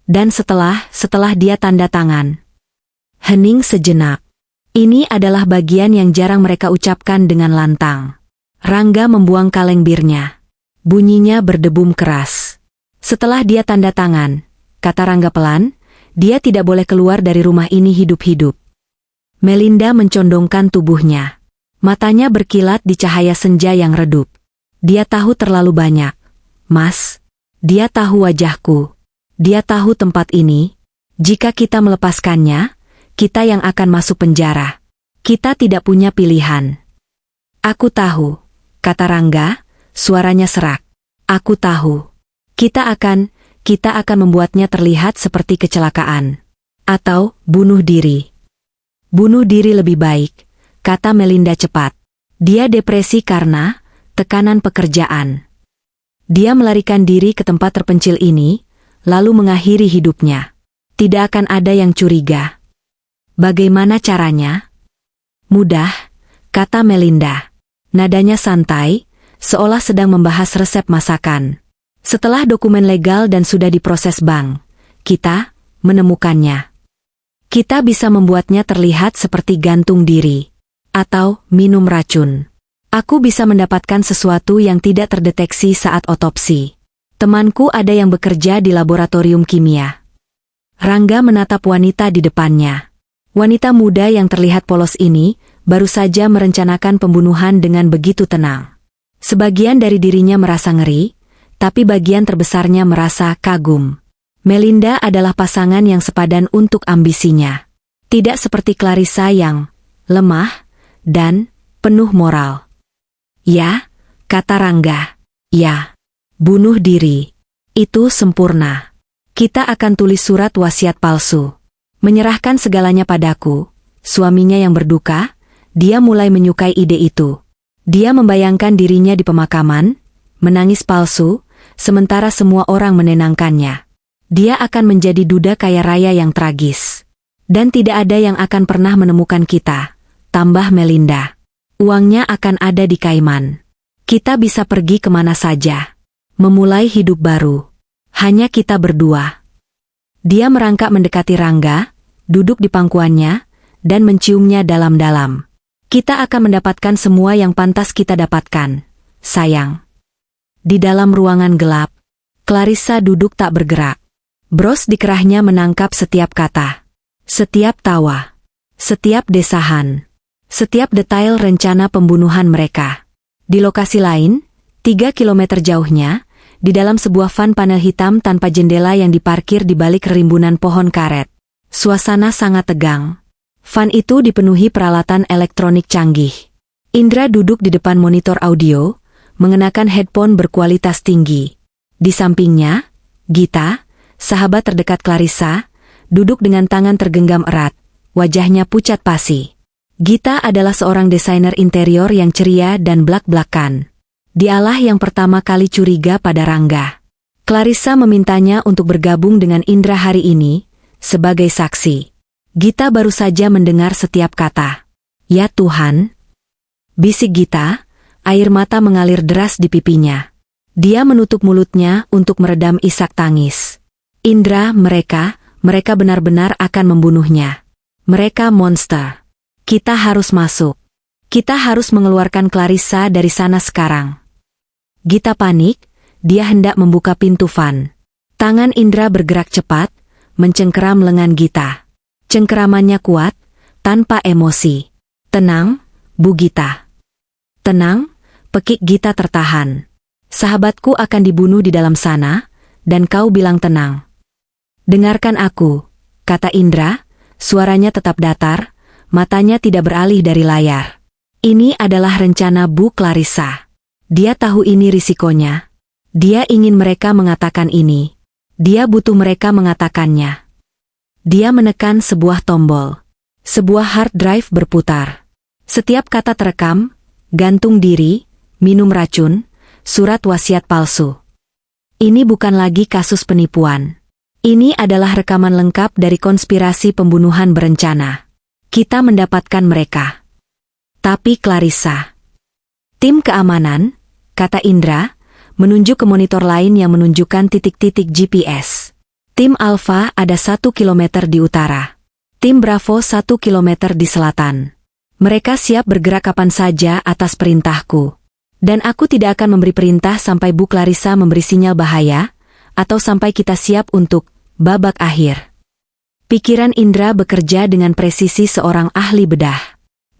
Dan setelah dia tanda tangan. Hening sejenak. Ini adalah bagian yang jarang mereka ucapkan dengan lantang. Rangga membuang kaleng birnya. Bunyinya berdebum keras. Setelah dia tanda tangan, kata Rangga pelan, dia tidak boleh keluar dari rumah ini hidup-hidup. Melinda mencondongkan tubuhnya. Matanya berkilat di cahaya senja yang redup. Dia tahu terlalu banyak. Mas, dia tahu wajahku. Dia tahu tempat ini. Jika kita melepaskannya, kita yang akan masuk penjara. Kita tidak punya pilihan. Aku tahu, kata Rangga, suaranya serak. Aku tahu. Kita akan membuatnya terlihat seperti kecelakaan. Atau bunuh diri. Bunuh diri lebih baik, kata Melinda cepat. Dia depresi karena tekanan pekerjaan. Dia melarikan diri ke tempat terpencil ini, lalu mengakhiri hidupnya. Tidak akan ada yang curiga. Bagaimana caranya? Mudah, kata Melinda. Nadanya santai, seolah sedang membahas resep masakan. Setelah dokumen legal dan sudah diproses bank, kita menemukannya. Kita bisa membuatnya terlihat seperti gantung diri. Atau minum racun. Aku bisa mendapatkan sesuatu yang tidak terdeteksi saat otopsi. Temanku ada yang bekerja di laboratorium kimia. Rangga menatap wanita di depannya. Wanita muda yang terlihat polos ini baru saja merencanakan pembunuhan dengan begitu tenang. Sebagian dari dirinya merasa ngeri, tapi bagian terbesarnya merasa kagum. Melinda adalah pasangan yang sepadan untuk ambisinya. Tidak seperti Clarissa yang lemah dan penuh moral. Ya, kata Rangga. Ya, bunuh diri. Itu sempurna. Kita akan tulis surat wasiat palsu. Menyerahkan segalanya padaku. Suaminya yang berduka, dia mulai menyukai ide itu. Dia membayangkan dirinya di pemakaman, menangis palsu, sementara semua orang menenangkannya. Dia akan menjadi duda kaya raya yang tragis. Dan tidak ada yang akan pernah menemukan kita, tambah Melinda. Uangnya akan ada di Kaiman. Kita bisa pergi kemana saja. Memulai hidup baru. Hanya kita berdua. Dia merangkak mendekati Rangga, duduk di pangkuannya, dan menciumnya dalam-dalam. Kita akan mendapatkan semua yang pantas kita dapatkan, sayang. Di dalam ruangan gelap, Clarissa duduk tak bergerak. Bros di kerahnya menangkap setiap kata. Setiap tawa. Setiap desahan. Setiap detail rencana pembunuhan mereka. Di lokasi lain, 3 kilometer jauhnya, di dalam sebuah van panel hitam tanpa jendela yang diparkir di balik rimbunan pohon karet. Suasana sangat tegang. Van itu dipenuhi peralatan elektronik canggih. Indra duduk di depan monitor audio, mengenakan headphone berkualitas tinggi. Di sampingnya, Gita, sahabat terdekat Clarissa, duduk dengan tangan tergenggam erat, wajahnya pucat pasi. Gita adalah seorang desainer interior yang ceria dan blak-blakan. Dialah yang pertama kali curiga pada Rangga. Clarissa memintanya untuk bergabung dengan Indra hari ini, sebagai saksi. Gita baru saja mendengar setiap kata. Ya Tuhan. Bisik Gita, Air mata mengalir deras di pipinya. Dia menutup mulutnya untuk meredam isak tangis. Indra, mereka benar-benar akan membunuhnya. Mereka monster. Kita harus masuk. Kita harus mengeluarkan Clarissa dari sana sekarang. Gita panik, dia hendak membuka pintu van. Tangan Indra bergerak cepat, mencengkeram lengan Gita. Cengkeramannya kuat, tanpa emosi. Tenang, Bu Gita. Tenang, pekik Gita tertahan. Sahabatku akan dibunuh di dalam sana, dan kau bilang tenang. Dengarkan aku, kata Indra, suaranya tetap datar, matanya tidak beralih dari layar. Ini adalah rencana Bu Clarissa. Dia tahu ini risikonya. Dia ingin mereka mengatakan ini. Dia butuh mereka mengatakannya. Dia menekan sebuah tombol. Sebuah hard drive berputar. Setiap kata terekam, gantung diri, minum racun, surat wasiat palsu. Ini bukan lagi kasus penipuan. Ini adalah rekaman lengkap dari konspirasi pembunuhan berencana. Kita mendapatkan mereka. Tapi Clarissa. Tim keamanan, kata Indra, menunjuk ke monitor lain yang menunjukkan titik-titik GPS. Tim Alpha ada 1 kilometer di utara. Tim Bravo 1 kilometer di selatan. Mereka siap bergerak kapan saja atas perintahku. Dan aku tidak akan memberi perintah sampai Bu Clarissa memberi sinyal bahaya, atau sampai kita siap untuk babak akhir. Pikiran Indra bekerja dengan presisi seorang ahli bedah.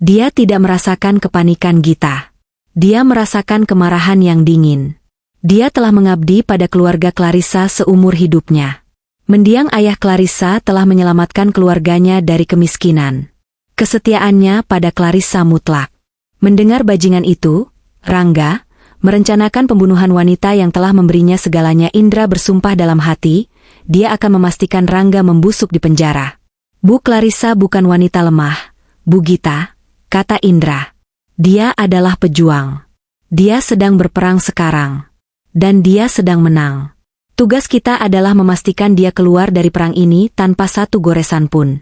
Dia tidak merasakan kepanikan Gita. Dia merasakan kemarahan yang dingin. Dia telah mengabdi pada keluarga Clarissa seumur hidupnya. Mendiang ayah Clarissa telah menyelamatkan keluarganya dari kemiskinan. Kesetiaannya pada Clarissa mutlak. Mendengar bajingan itu, Rangga, merencanakan pembunuhan wanita yang telah memberinya segalanya. Indra bersumpah dalam hati, dia akan memastikan Rangga membusuk di penjara. Bu Clarissa bukan wanita lemah, Bu Gita, kata Indra. Dia adalah pejuang. Dia sedang berperang sekarang. Dan dia sedang menang. Tugas kita adalah memastikan dia keluar dari perang ini tanpa satu goresan pun.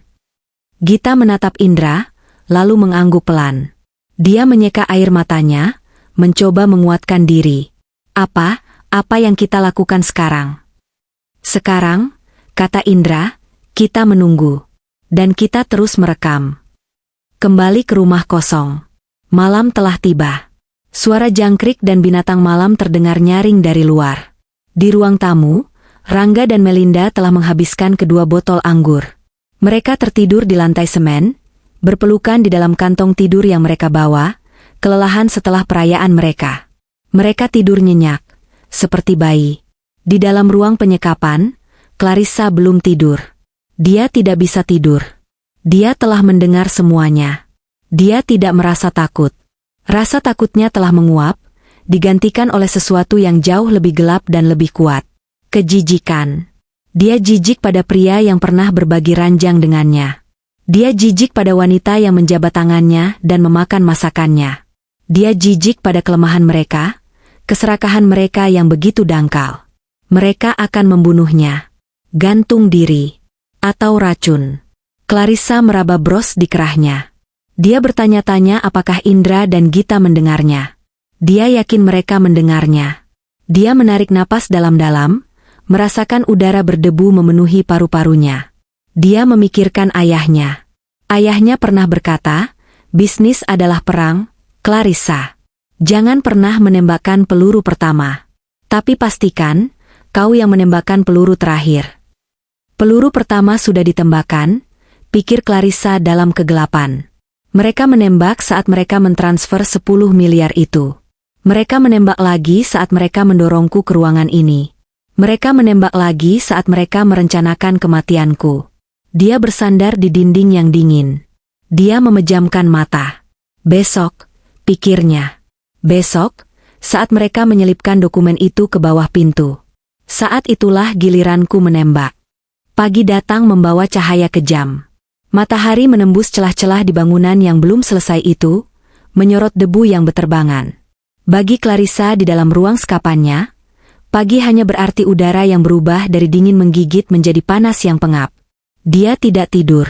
Gita menatap Indra, lalu mengangguk pelan. Dia menyeka air matanya, mencoba menguatkan diri. Apa yang kita lakukan sekarang? Sekarang, kata Indra, kita menunggu. Dan kita terus merekam. Kembali ke rumah kosong. Malam telah tiba. Suara jangkrik dan binatang malam terdengar nyaring dari luar. Di ruang tamu, Rangga dan Melinda telah menghabiskan kedua botol anggur. Mereka tertidur di lantai semen, berpelukan di dalam kantong tidur yang mereka bawa, kelelahan setelah perayaan mereka. Mereka tidur nyenyak, seperti bayi. Di dalam ruang penyekapan, Clarissa belum tidur. Dia tidak bisa tidur. Dia telah mendengar semuanya. Dia tidak merasa takut. Rasa takutnya telah menguap, digantikan oleh sesuatu yang jauh lebih gelap dan lebih kuat. Kejijikan. Dia jijik pada pria yang pernah berbagi ranjang dengannya. Dia jijik pada wanita yang menjabat tangannya dan memakan masakannya. Dia jijik pada kelemahan mereka, keserakahan mereka yang begitu dangkal. Mereka akan membunuhnya. Gantung diri. Atau racun. Clarissa meraba bros di kerahnya. Dia bertanya-tanya apakah Indra dan Gita mendengarnya. Dia yakin mereka mendengarnya. Dia menarik napas dalam-dalam, merasakan udara berdebu memenuhi paru-parunya. Dia memikirkan ayahnya. Ayahnya pernah berkata, bisnis adalah perang, Clarissa. Jangan pernah menembakkan peluru pertama. Tapi pastikan, kau yang menembakkan peluru terakhir. Peluru pertama sudah ditembakkan, pikir Clarissa dalam kegelapan. Mereka menembak saat mereka mentransfer 10 miliar itu. Mereka menembak lagi saat mereka mendorongku ke ruangan ini. Mereka menembak lagi saat mereka merencanakan kematianku. Dia bersandar di dinding yang dingin. Dia memejamkan mata. Besok, pikirnya. Besok, saat mereka menyelipkan dokumen itu ke bawah pintu. Saat itulah giliranku menembak. Pagi datang membawa cahaya kejam. Matahari menembus celah-celah di bangunan yang belum selesai itu, menyorot debu yang beterbangan. Bagi Clarissa di dalam ruang sekapannya, pagi hanya berarti udara yang berubah dari dingin menggigit menjadi panas yang pengap. Dia tidak tidur.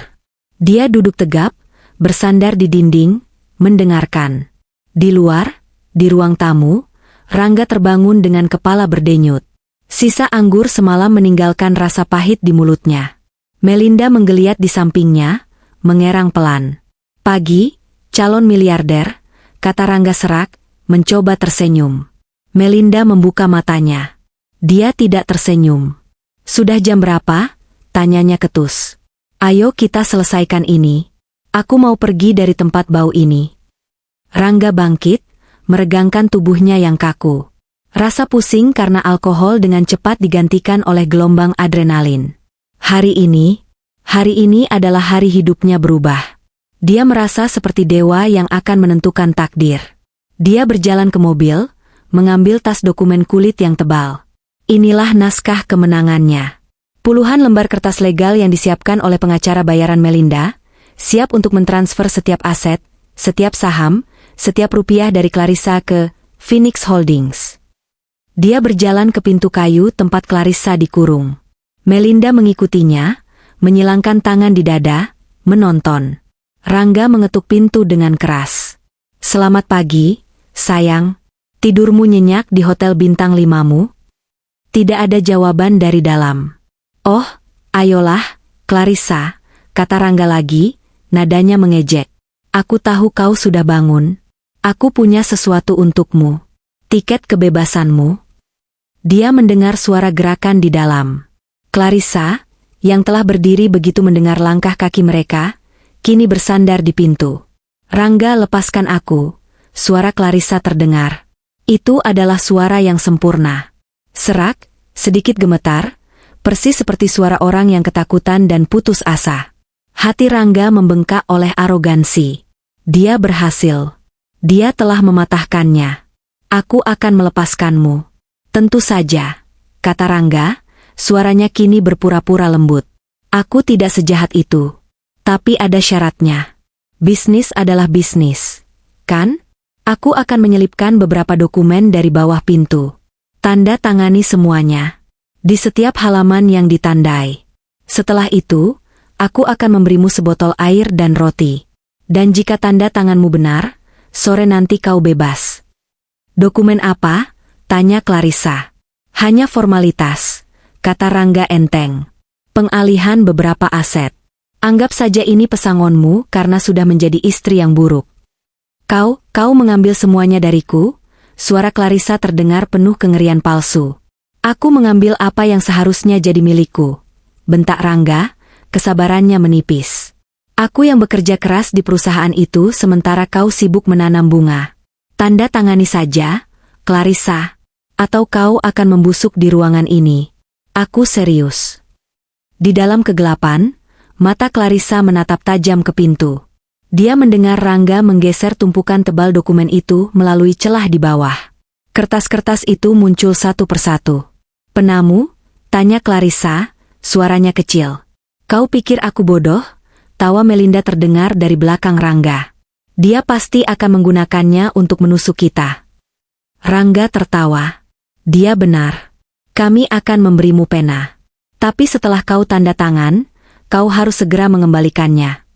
Dia duduk tegap, bersandar di dinding, mendengarkan. Di luar, Di ruang tamu, Rangga terbangun dengan kepala berdenyut. Sisa anggur semalam meninggalkan rasa pahit di mulutnya. Melinda menggeliat di sampingnya, mengerang pelan. "Pagi, calon miliarder," kata Rangga serak, mencoba tersenyum. Melinda membuka matanya. Dia tidak tersenyum. "Sudah jam berapa?" tanyanya ketus. "Ayo kita selesaikan ini. Aku mau pergi dari tempat bau ini." Rangga bangkit, meregangkan tubuhnya yang kaku. Rasa pusing karena alkohol dengan cepat digantikan oleh gelombang adrenalin. Hari ini adalah hari hidupnya berubah. Dia merasa seperti dewa yang akan menentukan takdir. Dia berjalan ke mobil, mengambil tas dokumen kulit yang tebal. Inilah naskah kemenangannya. Puluhan lembar kertas legal yang disiapkan oleh pengacara bayaran Melinda, siap untuk mentransfer setiap aset, setiap saham, setiap rupiah dari Clarissa ke Phoenix Holdings. Dia berjalan ke pintu kayu tempat Clarissa dikurung. Melinda mengikutinya, menyilangkan tangan di dada, menonton. Rangga mengetuk pintu dengan keras. "Selamat pagi, sayang. Tidurmu nyenyak di hotel bintang 5-mu?" Tidak ada jawaban dari dalam. "Oh, ayolah, Clarissa," kata Rangga lagi, nadanya mengejek. "Aku tahu kau sudah bangun. Aku punya sesuatu untukmu. Tiket kebebasanmu." Dia mendengar suara gerakan di dalam. Clarissa, yang telah berdiri begitu mendengar langkah kaki mereka, kini bersandar di pintu. "Rangga, lepaskan aku," suara Clarissa terdengar. Itu adalah suara yang sempurna. Serak, sedikit gemetar, persis seperti suara orang yang ketakutan dan putus asa. Hati Rangga membengkak oleh arogansi. Dia berhasil. Dia telah mematahkannya. "Aku akan melepaskanmu." "Tentu saja," kata Rangga, suaranya kini berpura-pura lembut. "Aku tidak sejahat itu. Tapi ada syaratnya. Bisnis adalah bisnis. Kan? Aku akan menyelipkan beberapa dokumen dari bawah pintu. Tanda tangani semuanya. Di setiap halaman yang ditandai. Setelah itu, aku akan memberimu sebotol air dan roti. Dan jika tanda tanganmu benar, sore nanti kau bebas." "Dokumen apa?" tanya Clarissa. "Hanya formalitas," kata Rangga enteng. "Pengalihan beberapa aset. Anggap saja ini pesangonmu karena sudah menjadi istri yang buruk." Kau mengambil semuanya dariku?" Suara Clarissa terdengar penuh kengerian palsu. "Aku mengambil apa yang seharusnya jadi milikku," bentak Rangga, kesabarannya menipis. "Aku yang bekerja keras di perusahaan itu sementara kau sibuk menanam bunga. Tanda tangani saja, Clarissa. Atau kau akan membusuk di ruangan ini. Aku serius." Di dalam kegelapan, mata Clarissa menatap tajam ke pintu. Dia mendengar Rangga menggeser tumpukan tebal dokumen itu melalui celah di bawah. Kertas-kertas itu muncul satu persatu. "Penamu?" tanya Clarissa, suaranya kecil. "Kau pikir aku bodoh?" Tawa Melinda terdengar dari belakang Rangga. "Dia pasti akan menggunakannya untuk menusuk kita." Rangga tertawa. "Dia benar. Kami akan memberimu pena. Tapi setelah kau tanda tangan, kau harus segera mengembalikannya."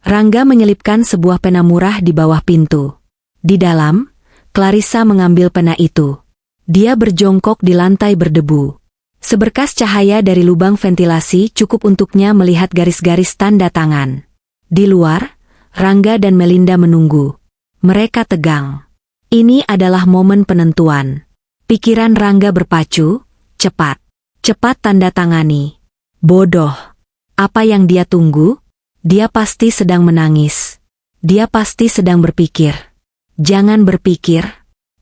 Rangga menyelipkan sebuah pena murah di bawah pintu. Di dalam, Clarissa mengambil pena itu. Dia berjongkok di lantai berdebu. Seberkas cahaya dari lubang ventilasi cukup untuknya melihat garis-garis tanda tangan. Di luar, Rangga dan Melinda menunggu. Mereka tegang. Ini adalah momen penentuan. Pikiran Rangga berpacu, cepat. Cepat tanda tangani. Bodoh. Apa yang dia tunggu? Dia pasti sedang menangis. Dia pasti sedang berpikir. Jangan berpikir.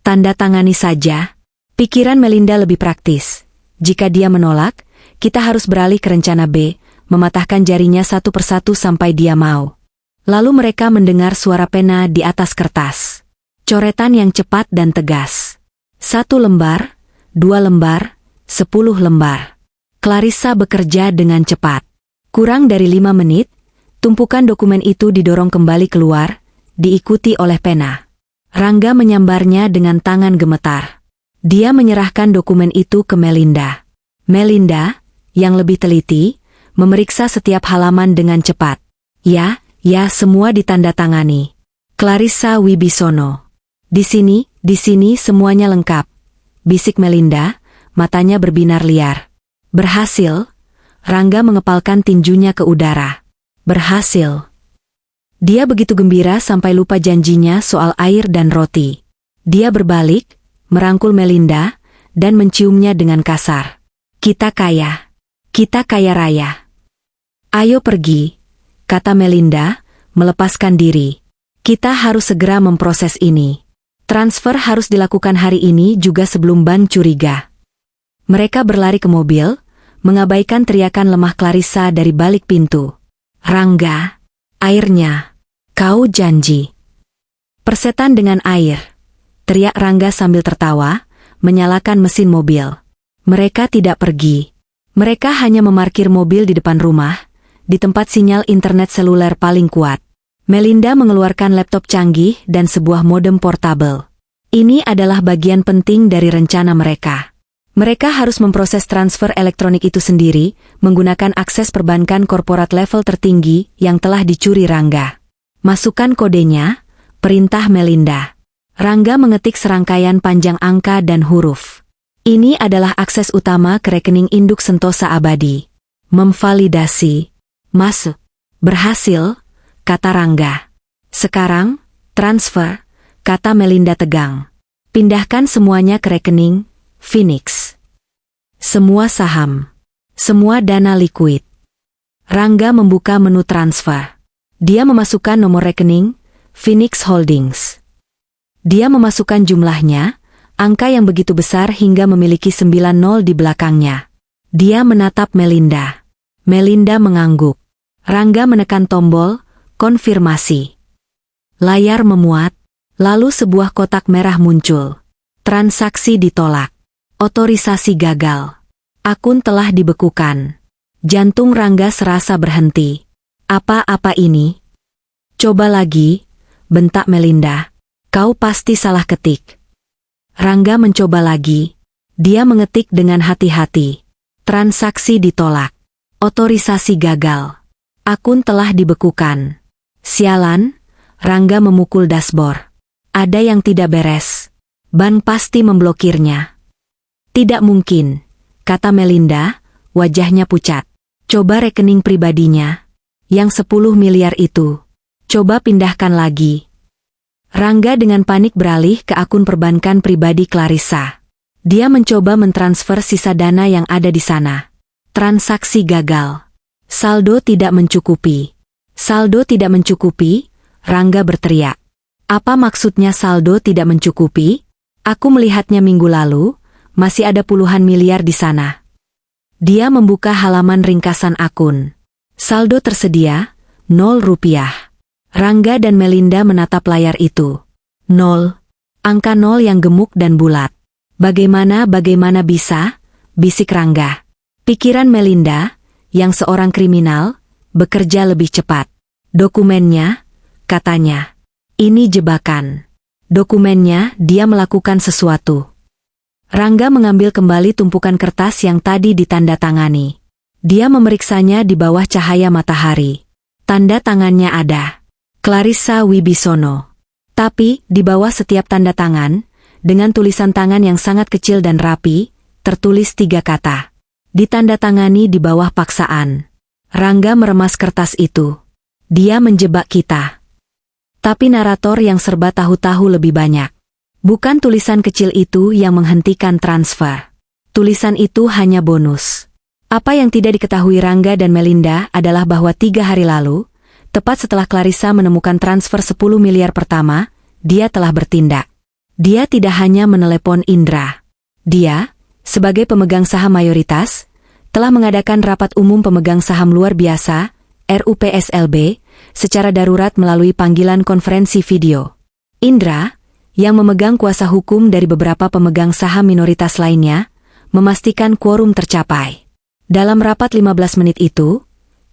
Tanda tangani saja. Pikiran Melinda lebih praktis. Jika dia menolak, kita harus beralih ke rencana B, mematahkan jarinya satu persatu sampai dia mau. Lalu mereka mendengar suara pena di atas kertas. Coretan yang cepat dan tegas. 1 lembar, 2 lembar, 10 lembar. Clarissa bekerja dengan cepat. Kurang dari 5 menit, tumpukan dokumen itu didorong kembali keluar, diikuti oleh pena. Rangga menyambarnya dengan tangan gemetar. Dia menyerahkan dokumen itu ke Melinda. Melinda, yang lebih teliti, memeriksa setiap halaman dengan cepat. Ya, semua ditandatangani. Clarissa Wibisono. Di sini, Di sini semuanya lengkap, bisik Melinda, matanya berbinar liar. Berhasil, Rangga mengepalkan tinjunya ke udara. Berhasil. Dia begitu gembira sampai lupa janjinya soal air dan roti. Dia berbalik, merangkul Melinda, dan menciumnya dengan kasar. Kita kaya. Kita kaya raya. Ayo pergi, kata Melinda, melepaskan diri. Kita harus segera memproses ini. Transfer harus dilakukan hari ini juga sebelum bank curiga. Mereka berlari ke mobil, mengabaikan teriakan lemah Clarissa dari balik pintu. Rangga, airnya. Kau janji. Persetan dengan air. Teriak Rangga sambil tertawa, menyalakan mesin mobil. Mereka tidak pergi. Mereka hanya memarkir mobil di depan rumah, di tempat sinyal internet seluler paling kuat. Melinda mengeluarkan laptop canggih dan sebuah modem portabel. Ini adalah bagian penting dari rencana mereka. Mereka harus memproses transfer elektronik itu sendiri, menggunakan akses perbankan korporat level tertinggi yang telah dicuri Rangga. Masukkan kodenya, perintah Melinda. Rangga mengetik serangkaian panjang angka dan huruf. Ini adalah akses utama ke rekening induk Sentosa Abadi. Memvalidasi. Masuk. Berhasil, kata Rangga. Sekarang, transfer, kata Melinda tegang. Pindahkan semuanya ke rekening Phoenix. Semua saham. Semua dana likuid. Rangga membuka menu transfer. Dia memasukkan nomor rekening Phoenix Holdings. Dia memasukkan jumlahnya, angka yang begitu besar hingga memiliki 90 di belakangnya. Dia menatap Melinda. Melinda mengangguk. Rangga menekan tombol konfirmasi. Layar memuat, lalu sebuah kotak merah muncul. Transaksi ditolak. Otorisasi gagal. Akun telah dibekukan. Jantung Rangga serasa berhenti. Apa-apa ini? Coba lagi, bentak Melinda. Kau pasti salah ketik. Rangga mencoba lagi. Dia mengetik dengan hati-hati. Transaksi ditolak. Otorisasi gagal. Akun telah dibekukan. Sialan, Rangga memukul dashboard. Ada yang tidak beres. Bank pasti memblokirnya. Tidak mungkin, kata Melinda, wajahnya pucat. Coba rekening pribadinya. Yang 10 miliar itu. Coba pindahkan lagi. Rangga dengan panik beralih ke akun perbankan pribadi Clarissa. Dia mencoba mentransfer sisa dana yang ada di sana. Transaksi gagal. Saldo tidak mencukupi. Saldo tidak mencukupi, Rangga berteriak. Apa maksudnya saldo tidak mencukupi? Aku melihatnya minggu lalu, masih ada puluhan miliar di sana. Dia membuka halaman ringkasan akun. Saldo tersedia, 0 rupiah. Rangga dan Melinda menatap layar itu. 0. Angka 0 yang gemuk dan bulat. Bagaimana bisa? Bisik Rangga. Pikiran Melinda, yang seorang kriminal, bekerja lebih cepat. Dokumennya, katanya. Ini jebakan. Dokumennya, dia melakukan sesuatu. Rangga mengambil kembali tumpukan kertas yang tadi ditandatangani. Dia memeriksanya di bawah cahaya matahari. Tanda tangannya ada. Clarissa Wibisono. Tapi, di bawah setiap tanda tangan, dengan tulisan tangan yang sangat kecil dan rapi, tertulis 3 kata. Ditandatangani di bawah paksaan. Rangga meremas kertas itu. Dia menjebak kita. Tapi narator yang serba tahu-tahu lebih banyak. Bukan tulisan kecil itu yang menghentikan transfer. Tulisan itu hanya bonus. Apa yang tidak diketahui Rangga dan Melinda adalah bahwa 3 hari lalu, tepat setelah Clarissa menemukan transfer 10 miliar pertama, dia telah bertindak. Dia tidak hanya menelepon Indra. Dia, sebagai pemegang saham mayoritas, telah mengadakan rapat umum pemegang saham luar biasa, RUPSLB, secara darurat melalui panggilan konferensi video. Indra, yang memegang kuasa hukum dari beberapa pemegang saham minoritas lainnya, memastikan quorum tercapai. Dalam rapat 15 menit itu,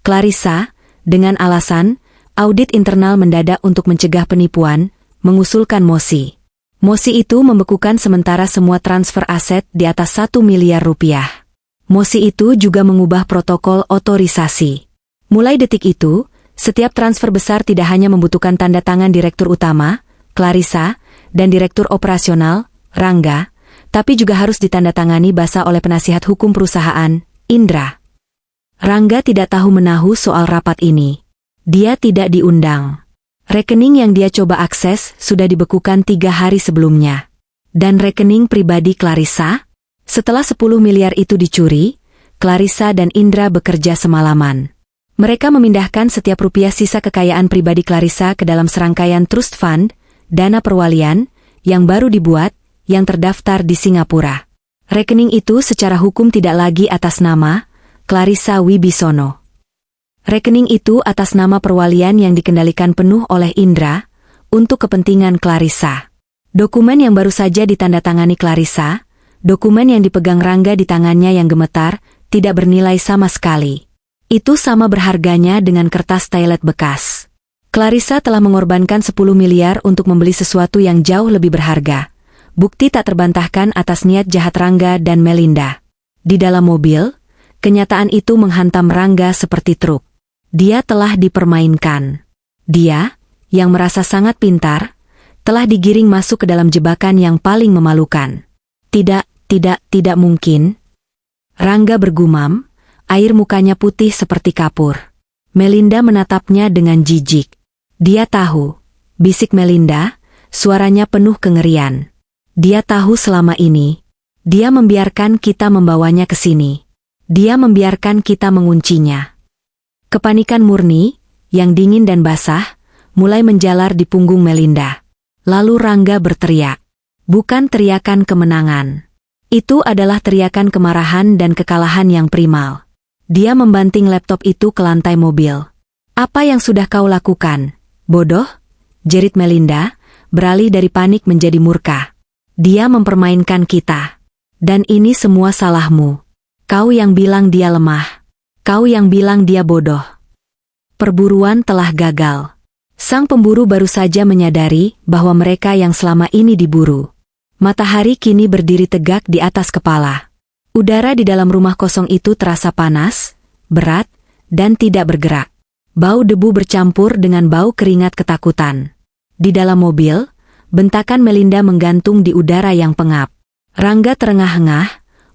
Clarissa, dengan alasan audit internal mendadak untuk mencegah penipuan, mengusulkan mosi. Mosi itu membekukan sementara semua transfer aset di atas 1 miliar rupiah. Mosi itu juga mengubah protokol otorisasi. Mulai detik itu, setiap transfer besar tidak hanya membutuhkan tanda tangan direktur utama, Clarissa, dan Direktur Operasional, Rangga, tapi juga harus ditandatangani basah oleh penasihat hukum perusahaan, Indra. Rangga tidak tahu menahu soal rapat ini. Dia tidak diundang. Rekening yang dia coba akses sudah dibekukan 3 hari sebelumnya. Dan rekening pribadi Clarissa? Setelah 10 miliar itu dicuri, Clarissa dan Indra bekerja semalaman. Mereka memindahkan setiap rupiah sisa kekayaan pribadi Clarissa ke dalam serangkaian trust fund, dana perwalian, yang baru dibuat, yang terdaftar di Singapura. Rekening itu secara hukum tidak lagi atas nama Clarissa Wibisono. Rekening itu atas nama perwalian yang dikendalikan penuh oleh Indra, untuk kepentingan Clarissa. Dokumen yang baru saja ditandatangani Clarissa, dokumen yang dipegang Rangga di tangannya yang gemetar, tidak bernilai sama sekali. Itu sama berharganya dengan kertas toilet bekas. Clarissa telah mengorbankan 10 miliar untuk membeli sesuatu yang jauh lebih berharga. Bukti tak terbantahkan atas niat jahat Rangga dan Melinda. Di dalam mobil, kenyataan itu menghantam Rangga seperti truk. Dia telah dipermainkan. Dia, yang merasa sangat pintar, telah digiring masuk ke dalam jebakan yang paling memalukan. Tidak mungkin. Rangga bergumam, air mukanya putih seperti kapur. Melinda menatapnya dengan jijik. Dia tahu, bisik Melinda, suaranya penuh kengerian. Dia tahu selama ini, dia membiarkan kita membawanya ke sini. Dia membiarkan kita menguncinya. Kepanikan murni, yang dingin dan basah, mulai menjalar di punggung Melinda. Lalu Rangga berteriak. Bukan teriakan kemenangan. Itu adalah teriakan kemarahan dan kekalahan yang primal. Dia membanting laptop itu ke lantai mobil. Apa yang sudah kau lakukan, bodoh? Jerit Melinda, beralih dari panik menjadi murka. Dia mempermainkan kita. Dan ini semua salahmu. Kau yang bilang dia lemah. Kau yang bilang dia bodoh. Perburuan telah gagal. Sang pemburu baru saja menyadari bahwa mereka yang selama ini diburu. Matahari kini berdiri tegak di atas kepala. Udara di dalam rumah kosong itu terasa panas, berat, dan tidak bergerak. Bau debu bercampur dengan bau keringat ketakutan. Di dalam mobil, bentakan Melinda menggantung di udara yang pengap. Rangga terengah-engah,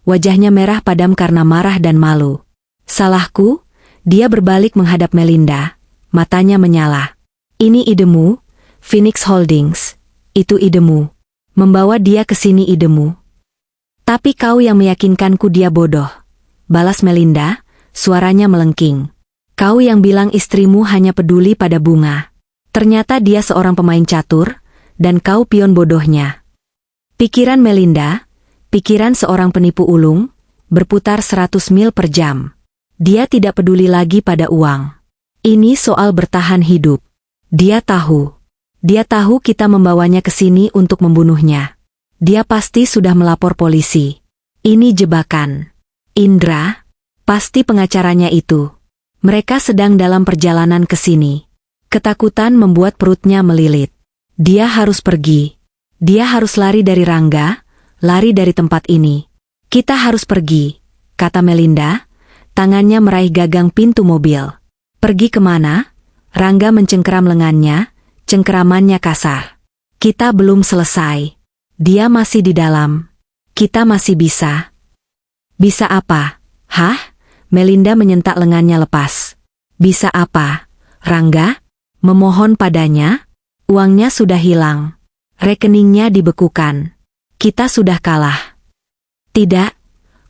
wajahnya merah padam karena marah dan malu. Salahku? Dia berbalik menghadap Melinda, matanya menyala. Ini idemu, Phoenix Holdings. Itu idemu. Membawa dia ke sini idemu. Tapi kau yang meyakinkanku dia bodoh. Balas Melinda, suaranya melengking. Kau yang bilang istrimu hanya peduli pada bunga. Ternyata dia seorang pemain catur, dan kau pion bodohnya. Pikiran Melinda, pikiran seorang penipu ulung, berputar 100 mil per jam. Dia tidak peduli lagi pada uang. Ini soal bertahan hidup. Dia tahu kita membawanya ke sini untuk membunuhnya. Dia pasti sudah melapor polisi. Ini jebakan. Indra, pasti pengacaranya itu. Mereka sedang dalam perjalanan ke sini. Ketakutan membuat perutnya melilit. Dia harus pergi. Dia harus lari dari Rangga, lari dari tempat ini. Kita harus pergi, kata Melinda, tangannya meraih gagang pintu mobil. Pergi kemana? Rangga mencengkeram lengannya, cengkeramannya kasar. Kita belum selesai. Dia masih di dalam. Kita masih bisa. Bisa apa? Hah? Melinda menyentak lengannya lepas. Bisa apa? Rangga? Memohon padanya? Uangnya sudah hilang. Rekeningnya dibekukan. Kita sudah kalah. Tidak,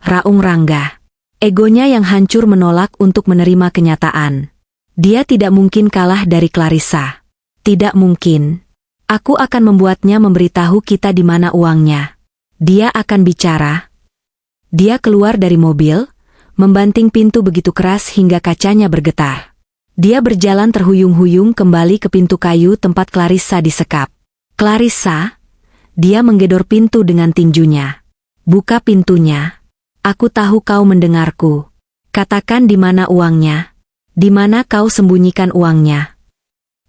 raung Rangga. Egonya yang hancur menolak untuk menerima kenyataan. Dia tidak mungkin kalah dari Clarissa. Tidak mungkin. Aku akan membuatnya memberitahu kita di mana uangnya. Dia akan bicara. Dia keluar dari mobil, membanting pintu begitu keras hingga kacanya bergetar. Dia berjalan terhuyung-huyung kembali ke pintu kayu tempat Clarissa disekap. Clarissa? Dia menggedor pintu dengan tinjunya. Buka pintunya. Aku tahu kau mendengarku. Katakan di mana uangnya. Di mana kau sembunyikan uangnya?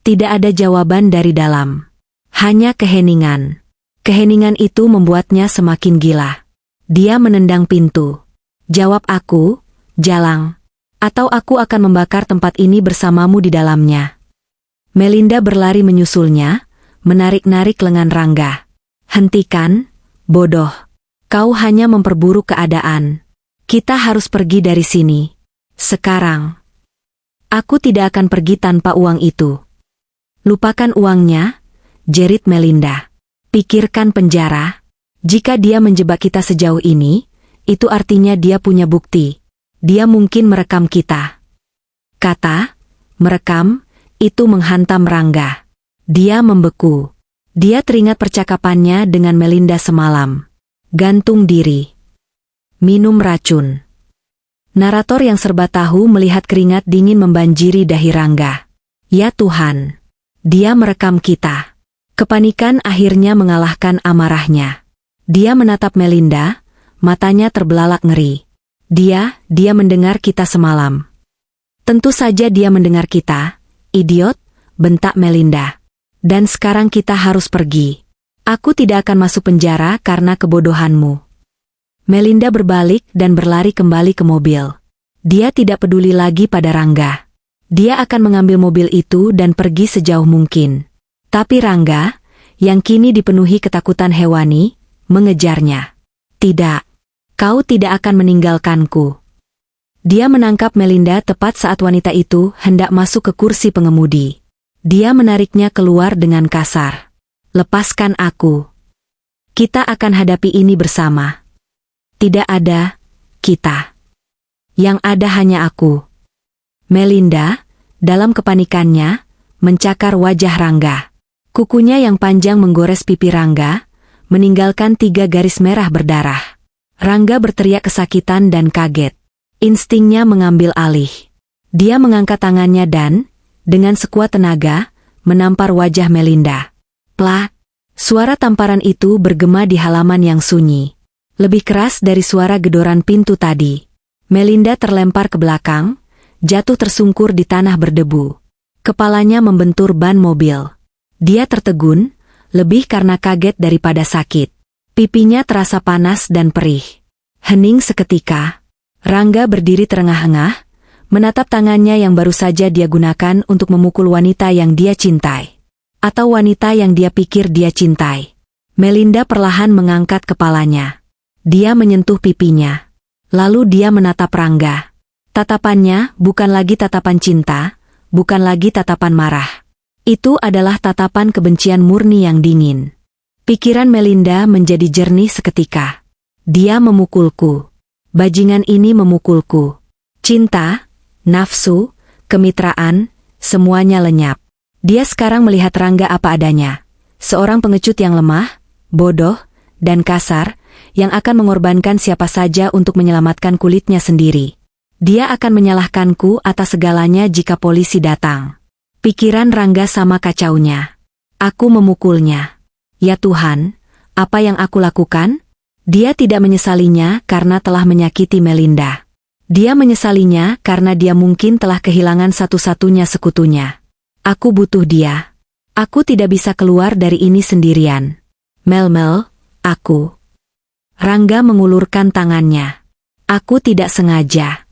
Tidak ada jawaban dari dalam. Hanya keheningan. Keheningan itu membuatnya semakin gila. Dia menendang pintu. Jawab aku, Jalang. Atau aku akan membakar tempat ini bersamamu di dalamnya. Melinda berlari menyusulnya, menarik-narik lengan Rangga. Hentikan, bodoh. Kau hanya memperburuk keadaan. Kita harus pergi dari sini. Sekarang. Aku tidak akan pergi tanpa uang itu. Lupakan uangnya, jerit Melinda. Pikirkan penjara. Jika dia menjebak kita sejauh ini, itu artinya dia punya bukti. Dia mungkin merekam kita. Kata, merekam, itu menghantam Rangga. Dia membeku. Dia teringat percakapannya dengan Melinda semalam. Gantung diri. Minum racun. Narator yang serba tahu melihat keringat dingin membanjiri dahi Rangga. Ya Tuhan. Dia merekam kita. Kepanikan akhirnya mengalahkan amarahnya. Dia menatap Melinda, matanya terbelalak ngeri. Dia mendengar kita semalam. Tentu saja dia mendengar kita, idiot, bentak Melinda. Dan sekarang kita harus pergi. Aku tidak akan masuk penjara karena kebodohanmu. Melinda berbalik dan berlari kembali ke mobil. Dia tidak peduli lagi pada Rangga. Dia akan mengambil mobil itu dan pergi sejauh mungkin. Tapi Rangga, yang kini dipenuhi ketakutan hewani, mengejarnya. Tidak. Kau tidak akan meninggalkanku. Dia menangkap Melinda tepat saat wanita itu hendak masuk ke kursi pengemudi. Dia menariknya keluar dengan kasar. Lepaskan aku. Kita akan hadapi ini bersama. Tidak ada kita. Yang ada hanya aku. Melinda, dalam kepanikannya, mencakar wajah Rangga. Kukunya yang panjang menggores pipi Rangga, meninggalkan 3 garis merah berdarah. Rangga berteriak kesakitan dan kaget. Instingnya mengambil alih. Dia mengangkat tangannya dan, dengan sekuat tenaga, menampar wajah Melinda. Plak! Suara tamparan itu bergema di halaman yang sunyi. Lebih keras dari suara gedoran pintu tadi. Melinda terlempar ke belakang, jatuh tersungkur di tanah berdebu. Kepalanya membentur ban mobil. Dia tertegun, lebih karena kaget daripada sakit. Pipinya terasa panas dan perih. Hening seketika. Rangga berdiri terengah-engah, menatap tangannya yang baru saja dia gunakan untuk memukul wanita yang dia cintai. Atau wanita yang dia pikir dia cintai. Melinda perlahan mengangkat kepalanya. Dia menyentuh pipinya. Lalu dia menatap Rangga. Tatapannya bukan lagi tatapan cinta, bukan lagi tatapan marah. Itu adalah tatapan kebencian murni yang dingin. Pikiran Melinda menjadi jernih seketika. Dia memukulku. Bajingan ini memukulku. Cinta, nafsu, kemitraan, semuanya lenyap. Dia sekarang melihat Rangga apa adanya. Seorang pengecut yang lemah, bodoh, dan kasar, yang akan mengorbankan siapa saja untuk menyelamatkan kulitnya sendiri. Dia akan menyalahkanku atas segalanya jika polisi datang. Pikiran Rangga sama kacaunya. Aku memukulnya. Ya Tuhan, apa yang aku lakukan? Dia tidak menyesalinya karena telah menyakiti Melinda. Dia menyesalinya karena dia mungkin telah kehilangan satu-satunya sekutunya. Aku butuh dia. Aku tidak bisa keluar dari ini sendirian. Mel, aku. Rangga mengulurkan tangannya. Aku tidak sengaja.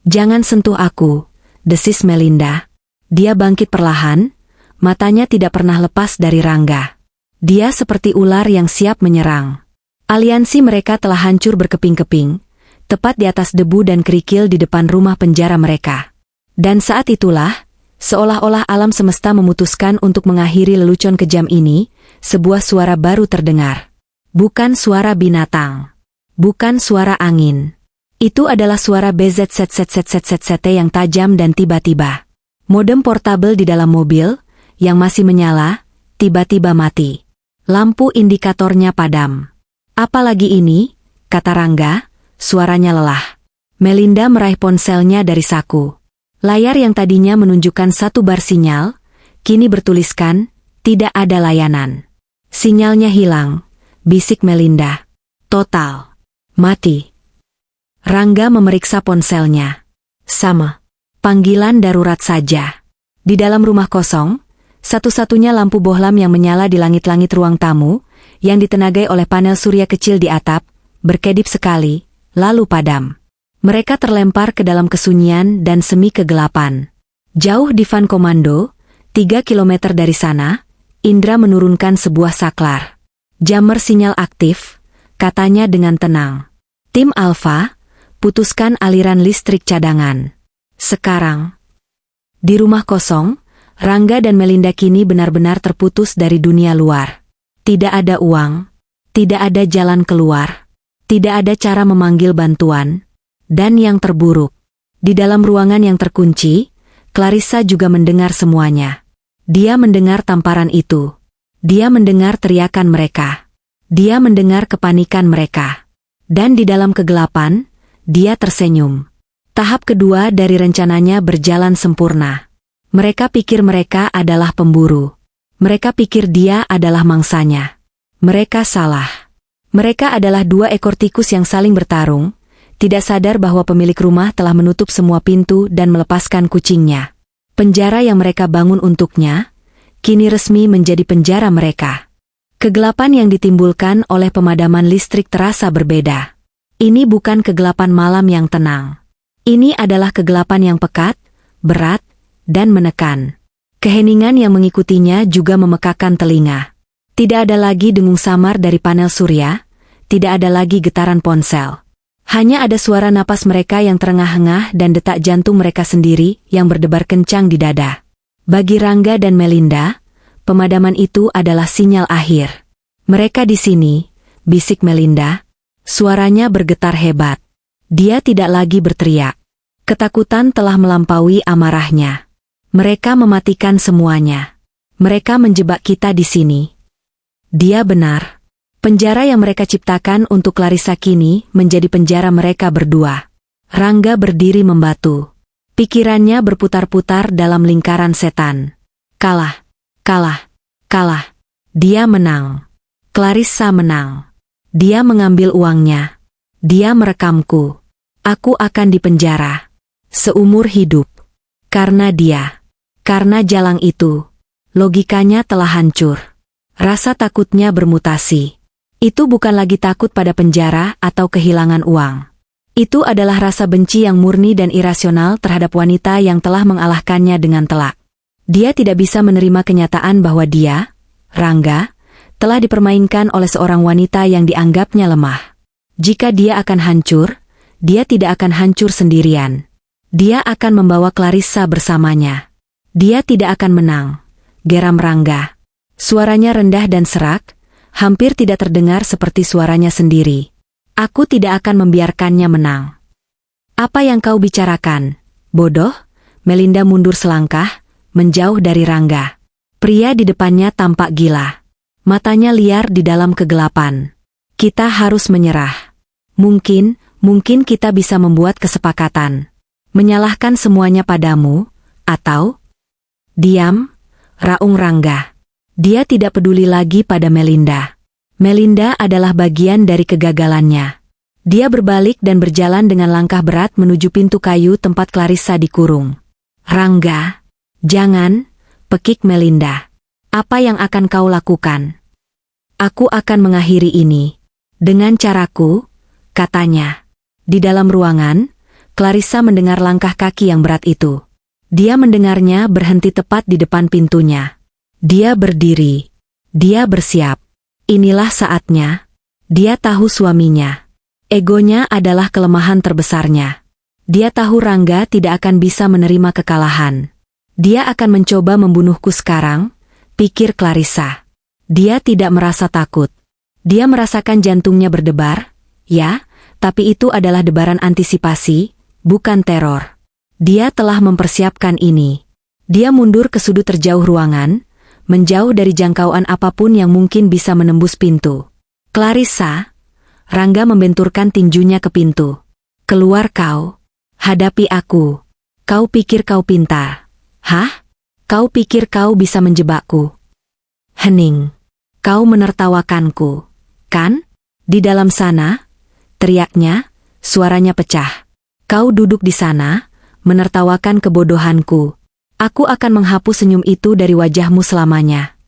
Jangan sentuh aku, desis Melinda. Dia bangkit perlahan, matanya tidak pernah lepas dari Rangga. Dia seperti ular yang siap menyerang. Aliansi mereka telah hancur berkeping-keping, tepat di atas debu dan kerikil di depan rumah penjara mereka. Dan saat itulah, seolah-olah alam semesta memutuskan untuk mengakhiri lelucon kejam ini, sebuah suara baru terdengar. Bukan suara binatang. Bukan suara angin. Itu adalah suara BZZZZZZZT yang tajam dan tiba-tiba. Modem portabel di dalam mobil, yang masih menyala, tiba-tiba mati. Lampu indikatornya padam. Apalagi ini, kata Rangga, suaranya lelah. Melinda meraih ponselnya dari saku. Layar yang tadinya menunjukkan 1 bar sinyal, kini bertuliskan, tidak ada layanan. Sinyalnya hilang. Bisik Melinda. Total. Mati. Rangga memeriksa ponselnya. Sama. Panggilan darurat saja. Di dalam rumah kosong, satu-satunya lampu bohlam yang menyala di langit-langit ruang tamu, yang ditenagai oleh panel surya kecil di atap, berkedip sekali, lalu padam. Mereka terlempar ke dalam kesunyian dan semi kegelapan. Jauh di van komando, 3 kilometer dari sana, Indra menurunkan sebuah saklar. Jammer sinyal aktif, katanya dengan tenang. Tim Alpha, putuskan aliran listrik cadangan. Sekarang. Di rumah kosong, Rangga dan Melinda kini benar-benar terputus dari dunia luar. Tidak ada uang, tidak ada jalan keluar, tidak ada cara memanggil bantuan, dan yang terburuk, di dalam ruangan yang terkunci, Clarissa juga mendengar semuanya. Dia mendengar tamparan itu. Dia mendengar teriakan mereka. Dia mendengar kepanikan mereka. Dan di dalam kegelapan, dia tersenyum. Tahap kedua dari rencananya berjalan sempurna. Mereka pikir mereka adalah pemburu. Mereka pikir dia adalah mangsanya. Mereka salah. Mereka adalah dua ekor tikus yang saling bertarung, tidak sadar bahwa pemilik rumah telah menutup semua pintu dan melepaskan kucingnya. Penjara yang mereka bangun untuknya, kini resmi menjadi penjara mereka. Kegelapan yang ditimbulkan oleh pemadaman listrik terasa berbeda. Ini bukan kegelapan malam yang tenang. Ini adalah kegelapan yang pekat, berat, dan menekan. Keheningan yang mengikutinya juga memekakan telinga. Tidak ada lagi dengung samar dari panel surya, tidak ada lagi getaran ponsel. Hanya ada suara napas mereka yang terengah-engah dan detak jantung mereka sendiri yang berdebar kencang di dada. Bagi Rangga dan Melinda, pemadaman itu adalah sinyal akhir. Mereka di sini, bisik Melinda. Suaranya bergetar hebat. Dia tidak lagi berteriak. Ketakutan telah melampaui amarahnya. Mereka mematikan semuanya. Mereka menjebak kita di sini. Dia benar. Penjara yang mereka ciptakan untuk Clarissa kini menjadi penjara mereka berdua. Rangga berdiri membatu. Pikirannya berputar-putar dalam lingkaran setan. Kalah, kalah, kalah. Dia menang. Clarissa menang. Dia mengambil uangnya. Dia merekamku. Aku akan dipenjara. Seumur hidup. Karena dia. Karena jalang itu. Logikanya telah hancur. Rasa takutnya bermutasi. Itu bukan lagi takut pada penjara atau kehilangan uang. Itu adalah rasa benci yang murni dan irasional terhadap wanita yang telah mengalahkannya dengan telak. Dia tidak bisa menerima kenyataan bahwa dia, Rangga, telah dipermainkan oleh seorang wanita yang dianggapnya lemah. Jika dia akan hancur, dia tidak akan hancur sendirian. Dia akan membawa Clarissa bersamanya. Dia tidak akan menang. Geram Rangga. Suaranya rendah dan serak, hampir tidak terdengar seperti suaranya sendiri. Aku tidak akan membiarkannya menang. Apa yang kau bicarakan? Bodoh? Melinda mundur selangkah, menjauh dari Rangga. Pria di depannya tampak gila. Matanya liar di dalam kegelapan. Kita harus menyerah. Mungkin kita bisa membuat kesepakatan. Menyalahkan semuanya padamu, atau... Diam, raung Rangga. Dia tidak peduli lagi pada Melinda. Melinda adalah bagian dari kegagalannya. Dia berbalik dan berjalan dengan langkah berat menuju pintu kayu tempat Clarissa dikurung. Rangga, jangan, pekik Melinda. Apa yang akan kau lakukan? Aku akan mengakhiri ini. Dengan caraku, katanya. Di dalam ruangan, Clarissa mendengar langkah kaki yang berat itu. Dia mendengarnya berhenti tepat di depan pintunya. Dia berdiri. Dia bersiap. Inilah saatnya. Dia tahu suaminya. Egonya adalah kelemahan terbesarnya. Dia tahu Rangga tidak akan bisa menerima kekalahan. Dia akan mencoba membunuhku sekarang, pikir Clarissa. Dia tidak merasa takut. Dia merasakan jantungnya berdebar, ya, tapi itu adalah debaran antisipasi, bukan teror. Dia telah mempersiapkan ini. Dia mundur ke sudut terjauh ruangan, menjauh dari jangkauan apapun yang mungkin bisa menembus pintu. Clarissa, Rangga membenturkan tinjunya ke pintu. Keluar kau. Hadapi aku. Kau pikir kau pintar. Hah? Kau pikir kau bisa menjebakku? Hening. Kau menertawakanku, kan? Di dalam sana, teriaknya, suaranya pecah. Kau duduk di sana, menertawakan kebodohanku. Aku akan menghapus senyum itu dari wajahmu selamanya.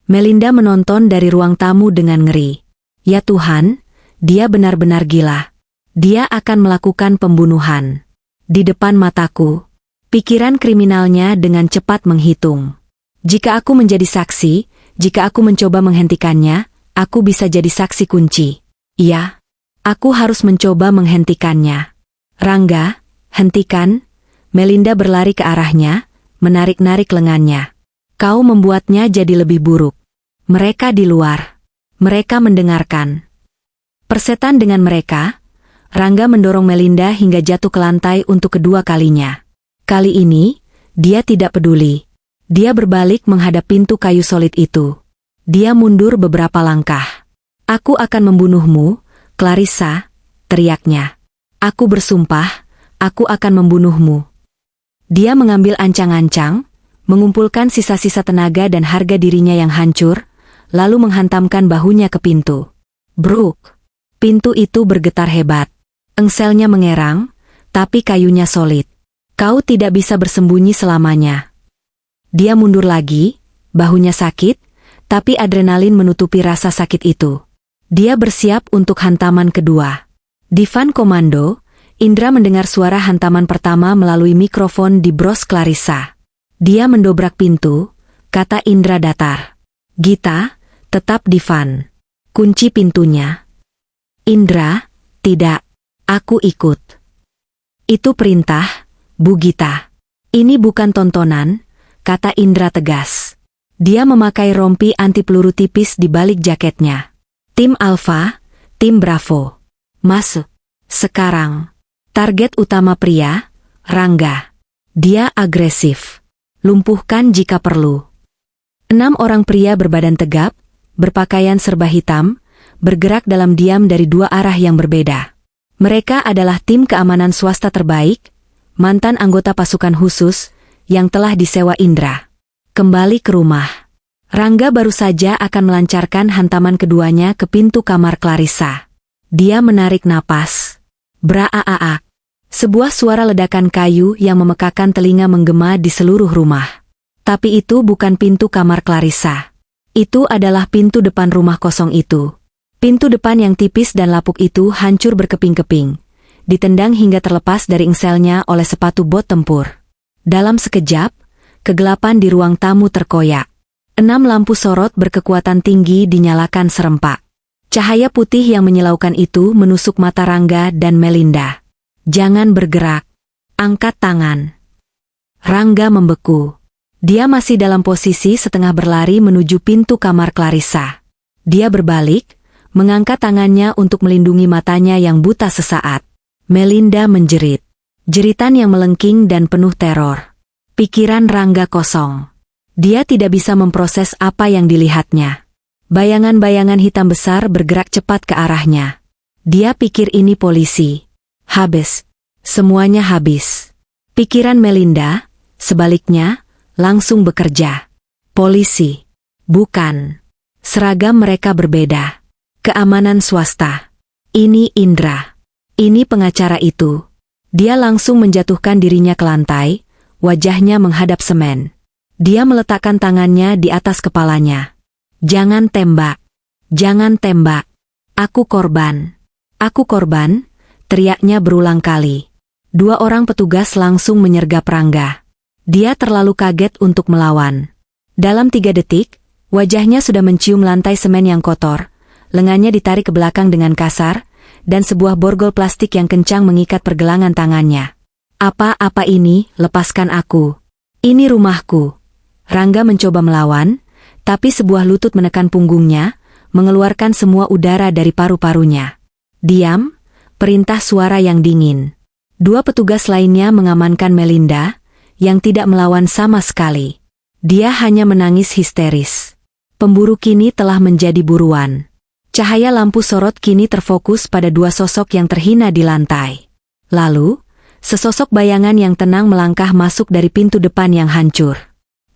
Melinda menonton dari ruang tamu dengan ngeri. Ya Tuhan, dia benar-benar gila. Dia akan melakukan pembunuhan. Di depan mataku, pikiran kriminalnya dengan cepat menghitung. Jika aku menjadi saksi, jika aku mencoba menghentikannya, Aku bisa jadi saksi kunci. Iya. Aku harus mencoba menghentikannya. Rangga, hentikan. Melinda berlari ke arahnya, menarik-narik lengannya. Kau membuatnya jadi lebih buruk. Mereka di luar. Mereka mendengarkan. Persetan dengan mereka, Rangga mendorong Melinda hingga jatuh ke lantai untuk kedua kalinya. Kali ini, dia tidak peduli. Dia berbalik menghadap pintu kayu solid itu. Dia mundur beberapa langkah. Aku akan membunuhmu, Clarissa, teriaknya. Aku bersumpah, aku akan membunuhmu. Dia mengambil ancang-ancang, mengumpulkan sisa-sisa tenaga dan harga dirinya yang hancur, lalu menghantamkan bahunya ke pintu. Bruk! Pintu itu bergetar hebat. Engselnya mengerang, tapi kayunya solid. Kau tidak bisa bersembunyi selamanya. Dia mundur lagi, bahunya sakit, tapi adrenalin menutupi rasa sakit itu. Dia bersiap untuk hantaman kedua. Di van komando, Indra mendengar suara hantaman pertama melalui mikrofon di bros Clarissa. Dia mendobrak pintu, kata Indra datar. Gita, tetap di van. Kunci pintunya. Indra, tidak. Aku ikut. Itu perintah, Bu Gita. Ini bukan tontonan, kata Indra tegas. Dia memakai rompi anti peluru tipis di balik jaketnya. Tim Alpha, tim Bravo. Masuk. Sekarang. Target utama pria, Rangga. Dia agresif. Lumpuhkan jika perlu. 6 orang pria berbadan tegap, berpakaian serba hitam, bergerak dalam diam dari 2 arah yang berbeda. Mereka adalah tim keamanan swasta terbaik, mantan anggota pasukan khusus, yang telah disewa Indra. Kembali ke rumah. Rangga baru saja akan melancarkan hantaman keduanya ke pintu kamar Clarissa. Dia menarik napas. Braaak. Sebuah suara ledakan kayu yang memekakan telinga menggema di seluruh rumah. Tapi itu bukan pintu kamar Clarissa. Itu adalah pintu depan rumah kosong itu. Pintu depan yang tipis dan lapuk itu hancur berkeping-keping. Ditendang hingga terlepas dari engselnya oleh sepatu bot tempur. Dalam sekejap, kegelapan di ruang tamu terkoyak. 6 lampu sorot berkekuatan tinggi dinyalakan serempak. Cahaya putih yang menyilaukan itu menusuk mata Rangga dan Melinda. Jangan bergerak. Angkat tangan. Rangga membeku. Dia masih dalam posisi setengah berlari menuju pintu kamar Clarissa. Dia berbalik, mengangkat tangannya untuk melindungi matanya yang buta sesaat. Melinda menjerit. Jeritan yang melengking dan penuh teror. Pikiran Rangga kosong. Dia tidak bisa memproses apa yang dilihatnya. Bayangan-bayangan hitam besar bergerak cepat ke arahnya. Dia pikir ini polisi. Habis. Semuanya habis. Pikiran Melinda, sebaliknya, langsung bekerja. Polisi. Bukan. Seragam mereka berbeda. Keamanan swasta. Ini Indra. Ini pengacara itu. Dia langsung menjatuhkan dirinya ke lantai, wajahnya menghadap semen. Dia meletakkan tangannya di atas kepalanya. Jangan tembak. Jangan tembak. Aku korban. Aku korban, teriaknya berulang kali. 2 orang petugas langsung menyergap Rangga. Dia terlalu kaget untuk melawan. Dalam 3 detik, wajahnya sudah mencium lantai semen yang kotor, lengannya ditarik ke belakang dengan kasar, dan sebuah borgol plastik yang kencang mengikat pergelangan tangannya. Apa-apa ini, lepaskan aku. Ini rumahku. Rangga mencoba melawan, tapi sebuah lutut menekan punggungnya, mengeluarkan semua udara dari paru-parunya. Diam, perintah suara yang dingin. 2 petugas lainnya mengamankan Melinda, yang tidak melawan sama sekali. Dia hanya menangis histeris. Pemburu kini telah menjadi buruan. Cahaya lampu sorot kini terfokus pada 2 sosok yang terhina di lantai. Lalu, sesosok bayangan yang tenang melangkah masuk dari pintu depan yang hancur.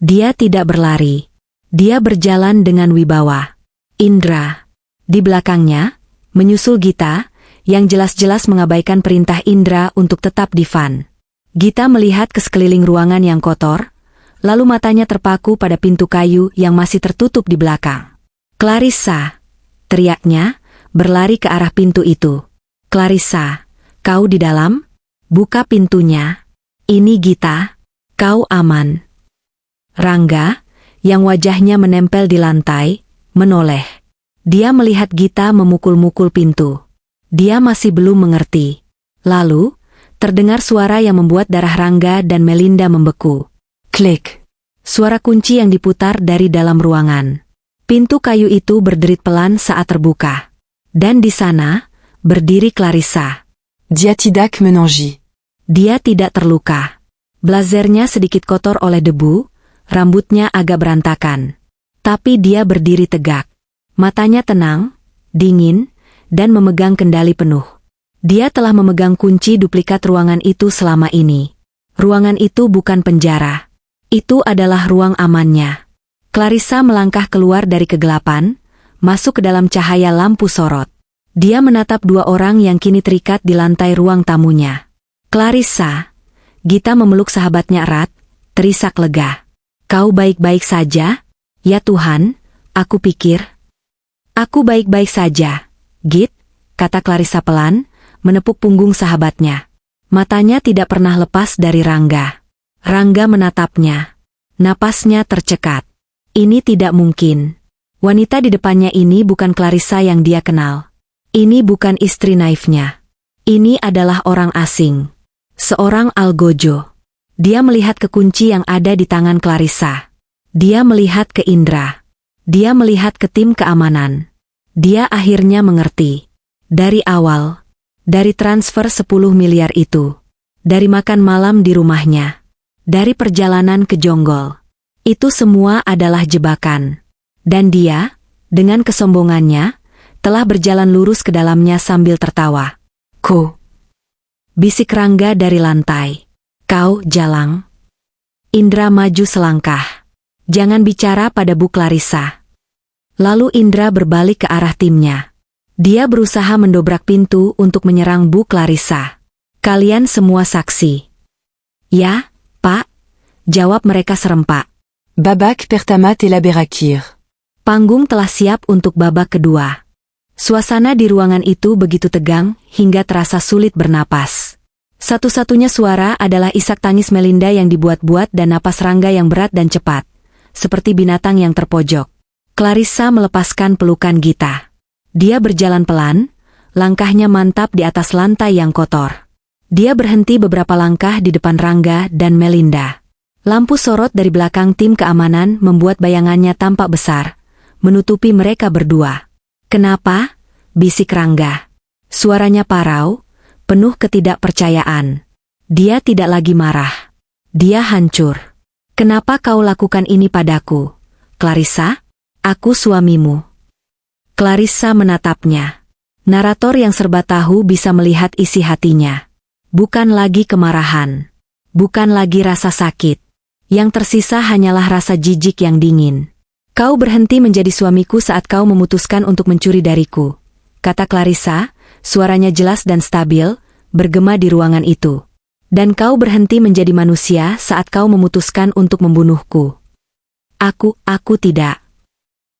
Dia tidak berlari. Dia berjalan dengan wibawa. Indra. Di belakangnya, menyusul Gita, yang jelas-jelas mengabaikan perintah Indra untuk tetap di van. Gita melihat ke sekeliling ruangan yang kotor, lalu matanya terpaku pada pintu kayu yang masih tertutup di belakang. Clarissa, teriaknya, berlari ke arah pintu itu. Clarissa, kau di dalam? Buka pintunya. Ini Gita, kau aman. Rangga, yang wajahnya menempel di lantai, menoleh. Dia melihat Gita memukul-mukul pintu. Dia masih belum mengerti. Lalu, terdengar suara yang membuat darah Rangga dan Melinda membeku. Klik. Suara kunci yang diputar dari dalam ruangan. Pintu kayu itu berderit pelan saat terbuka. Dan di sana, berdiri Clarissa. Dia tidak menangis. Dia tidak terluka. Blazernya sedikit kotor oleh debu, rambutnya agak berantakan. Tapi dia berdiri tegak. Matanya tenang, dingin, dan memegang kendali penuh. Dia telah memegang kunci duplikat ruangan itu selama ini. Ruangan itu bukan penjara. Itu adalah ruang amannya. Clarissa melangkah keluar dari kegelapan, masuk ke dalam cahaya lampu sorot. Dia menatap dua orang yang kini terikat di lantai ruang tamunya. Clarissa, Gita memeluk sahabatnya erat, terisak lega. Kau baik-baik saja? Ya Tuhan, aku pikir. Aku baik-baik saja, Git, kata Clarissa pelan, menepuk punggung sahabatnya. Matanya tidak pernah lepas dari Rangga. Rangga menatapnya. Napasnya tercekat. Ini tidak mungkin. Wanita di depannya ini bukan Clarissa yang dia kenal. Ini bukan istri naifnya. Ini adalah orang asing. Seorang algojo. Dia melihat ke kunci yang ada di tangan Clarissa. Dia melihat ke Indra. Dia melihat ke tim keamanan. Dia akhirnya mengerti. Dari awal. Dari transfer 10 miliar itu. Dari makan malam di rumahnya. Dari perjalanan ke Jonggol. Itu semua adalah jebakan. Dan dia, dengan kesombongannya, telah berjalan lurus ke dalamnya sambil tertawa. Ko. Bisik Rangga dari lantai. Kau, jalang. Indra maju selangkah. Jangan bicara pada Bu Clarissa. Lalu Indra berbalik ke arah timnya. Dia berusaha mendobrak pintu untuk menyerang Bu Clarissa. Kalian semua saksi. Ya, Pak. Jawab mereka serempak. Babak pertama telah berakhir. Panggung telah siap untuk babak kedua. Suasana di ruangan itu begitu tegang, hingga terasa sulit bernapas. Satu-satunya suara adalah isak tangis Melinda yang dibuat-buat dan napas Rangga yang berat dan cepat, seperti binatang yang terpojok. Clarissa melepaskan pelukan Gita. Dia berjalan pelan, langkahnya mantap di atas lantai yang kotor. Dia berhenti beberapa langkah di depan Rangga dan Melinda. Lampu sorot dari belakang tim keamanan membuat bayangannya tampak besar, menutupi mereka berdua. Kenapa? Bisik Rangga. Suaranya parau, penuh ketidakpercayaan. Dia tidak lagi marah. Dia hancur. Kenapa kau lakukan ini padaku? Clarissa? Aku suamimu. Clarissa menatapnya. Narator yang serba tahu bisa melihat isi hatinya. Bukan lagi kemarahan. Bukan lagi rasa sakit. Yang tersisa hanyalah rasa jijik yang dingin. Kau berhenti menjadi suamiku saat kau memutuskan untuk mencuri dariku, kata Clarissa, suaranya jelas dan stabil, bergema di ruangan itu. Dan kau berhenti menjadi manusia saat kau memutuskan untuk membunuhku. Aku tidak.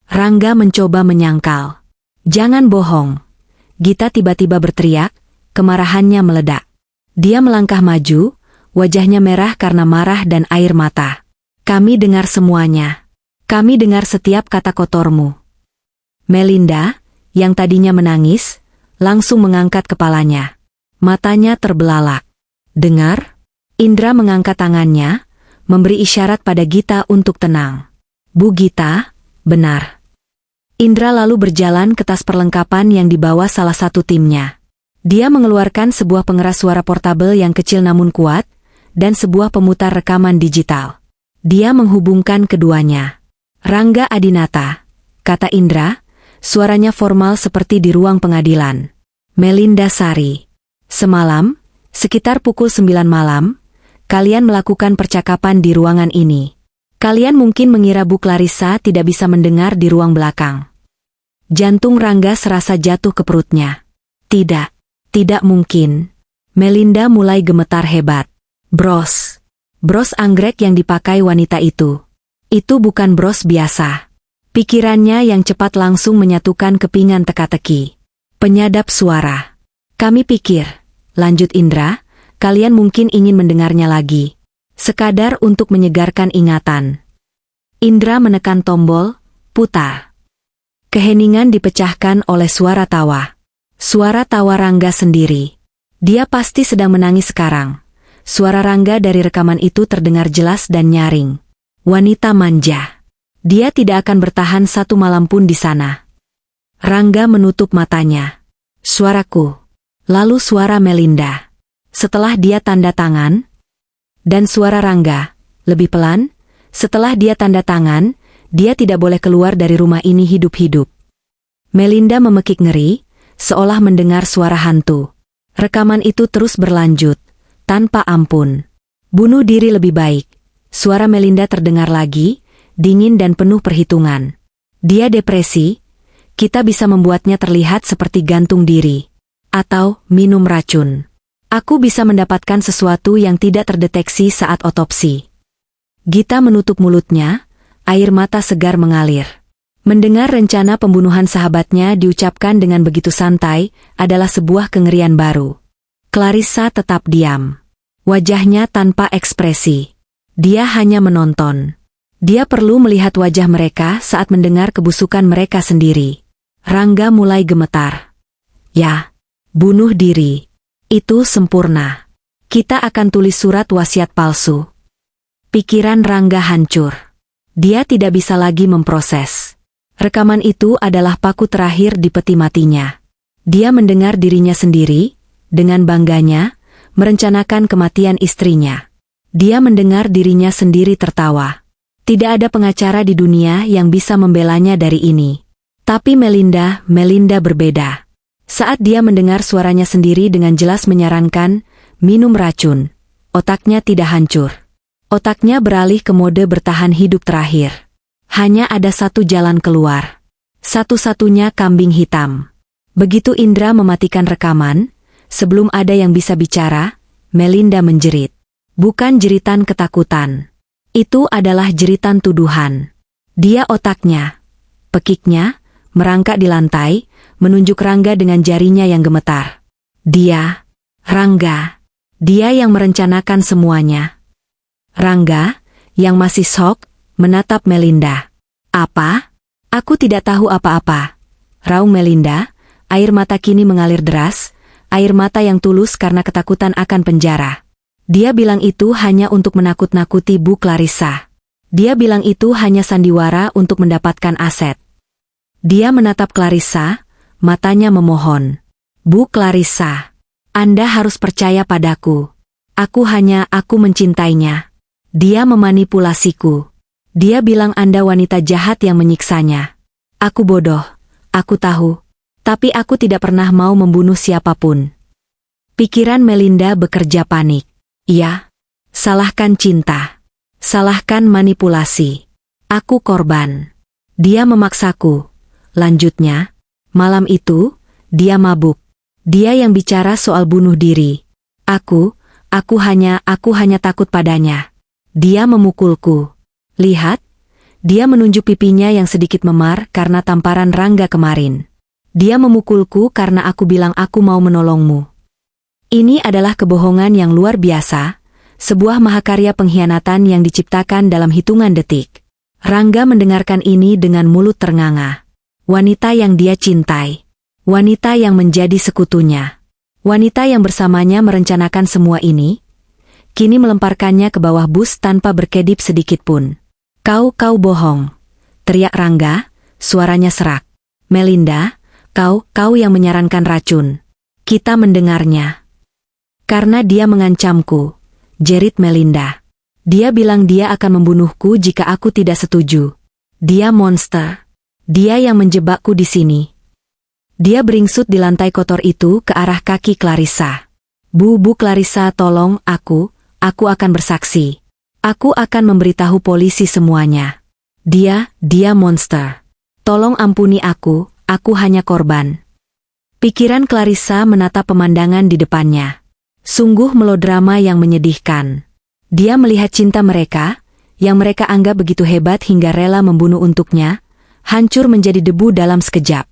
Rangga mencoba menyangkal. Jangan bohong. Gita tiba-tiba berteriak, kemarahannya meledak. Dia melangkah maju, wajahnya merah karena marah dan air mata. Kami dengar semuanya. Kami dengar setiap kata kotormu. Melinda, yang tadinya menangis, langsung mengangkat kepalanya. Matanya terbelalak. Dengar? Indra mengangkat tangannya, memberi isyarat pada Gita untuk tenang. Bu Gita, benar. Indra lalu berjalan ke tas perlengkapan yang dibawa salah satu timnya. Dia mengeluarkan sebuah pengeras suara portabel yang kecil namun kuat, dan sebuah pemutar rekaman digital. Dia menghubungkan keduanya. Rangga Adinata, kata Indra, suaranya formal seperti di ruang pengadilan. Melinda Sari. Semalam, sekitar pukul 9 malam, kalian melakukan percakapan di ruangan ini. Kalian mungkin mengira Bu Clarissa tidak bisa mendengar di ruang belakang. Jantung Rangga serasa jatuh ke perutnya. Tidak mungkin. Melinda mulai gemetar hebat. Bros anggrek yang dipakai wanita itu. Itu bukan bros biasa. Pikirannya yang cepat langsung menyatukan kepingan teka-teki. Penyadap suara. Kami pikir, lanjut Indra, kalian mungkin ingin mendengarnya lagi. Sekadar untuk menyegarkan ingatan. Indra menekan tombol, putar. Keheningan dipecahkan oleh suara tawa. Suara tawa Rangga sendiri. Dia pasti sedang menangis sekarang. Suara Rangga dari rekaman itu terdengar jelas dan nyaring. Wanita manja. Dia tidak akan bertahan satu malam pun di sana. Rangga menutup matanya. Suaraku. Lalu suara Melinda. Setelah dia tanda tangan. Dan suara Rangga. Lebih pelan. Setelah dia tanda tangan, dia tidak boleh keluar dari rumah ini hidup-hidup. Melinda memekik ngeri, seolah mendengar suara hantu. Rekaman itu terus berlanjut, tanpa ampun. Bunuh diri lebih baik. Suara Melinda terdengar lagi, dingin dan penuh perhitungan. Dia depresi, kita bisa membuatnya terlihat seperti gantung diri. Atau minum racun. Aku bisa mendapatkan sesuatu yang tidak terdeteksi saat otopsi. Gita menutup mulutnya, air mata segar mengalir. Mendengar rencana pembunuhan sahabatnya diucapkan dengan begitu santai, adalah sebuah kengerian baru. Clarissa tetap diam. Wajahnya tanpa ekspresi. Dia hanya menonton. Dia perlu melihat wajah mereka saat mendengar kebusukan mereka sendiri. Rangga mulai gemetar. Ya, bunuh diri. Itu sempurna. Kita akan tulis surat wasiat palsu. Pikiran Rangga hancur. Dia tidak bisa lagi memproses. Rekaman itu adalah paku terakhir di peti matinya. Dia mendengar dirinya sendiri, dengan bangganya, merencanakan kematian istrinya. Dia mendengar dirinya sendiri tertawa. Tidak ada pengacara di dunia yang bisa membelanya dari ini. Tapi Melinda berbeda. Saat dia mendengar suaranya sendiri dengan jelas menyarankan, minum racun, otaknya tidak hancur. Otaknya beralih ke mode bertahan hidup terakhir. Hanya ada satu jalan keluar. Satu-satunya kambing hitam. Begitu Indra mematikan rekaman, sebelum ada yang bisa bicara, Melinda menjerit. Bukan jeritan ketakutan. Itu adalah jeritan tuduhan. Dia otaknya. Pekiknya, merangkak di lantai, menunjuk Rangga dengan jarinya yang gemetar. Dia, Rangga. Dia yang merencanakan semuanya. Rangga, yang masih shock, menatap Melinda. Apa? Aku tidak tahu apa-apa. Raung Melinda, air mata kini mengalir deras, air mata yang tulus karena ketakutan akan penjara. Dia bilang itu hanya untuk menakut-nakuti Bu Clarissa. Dia bilang itu hanya sandiwara untuk mendapatkan aset. Dia menatap Clarissa, matanya memohon. Bu Clarissa, Anda harus percaya padaku. Aku mencintainya. Dia memanipulasiku. Dia bilang Anda wanita jahat yang menyiksanya. Aku bodoh, aku tahu. Tapi aku tidak pernah mau membunuh siapapun. Pikiran Melinda bekerja panik. Iya, salahkan cinta. Salahkan manipulasi. Aku korban. Dia memaksaku. Lanjutnya, malam itu, dia mabuk. Dia yang bicara soal bunuh diri. Aku hanya takut padanya. Dia memukulku. Lihat, dia menunjuk pipinya yang sedikit memar karena tamparan Rangga kemarin. Dia memukulku karena aku bilang aku mau menolongmu. Ini adalah kebohongan yang luar biasa, sebuah mahakarya pengkhianatan yang diciptakan dalam hitungan detik. Rangga mendengarkan ini dengan mulut ternganga. Wanita yang dia cintai. Wanita yang menjadi sekutunya. Wanita yang bersamanya merencanakan semua ini, kini melemparkannya ke bawah bus tanpa berkedip sedikitpun. Kau bohong, teriak Rangga, suaranya serak. Melinda, kau yang menyarankan racun. Kita mendengarnya. Karena dia mengancamku, jerit Melinda. Dia bilang dia akan membunuhku jika aku tidak setuju. Dia monster. Dia yang menjebakku di sini. Dia beringsut di lantai kotor itu ke arah kaki Clarissa. Bu Clarissa, tolong aku akan bersaksi. Aku akan memberitahu polisi semuanya. Dia monster. Tolong ampuni aku hanya korban. Pikiran Clarissa menatap pemandangan di depannya. Sungguh melodrama yang menyedihkan. Dia melihat cinta mereka, yang mereka anggap begitu hebat hingga rela membunuh untuknya, hancur menjadi debu dalam sekejap.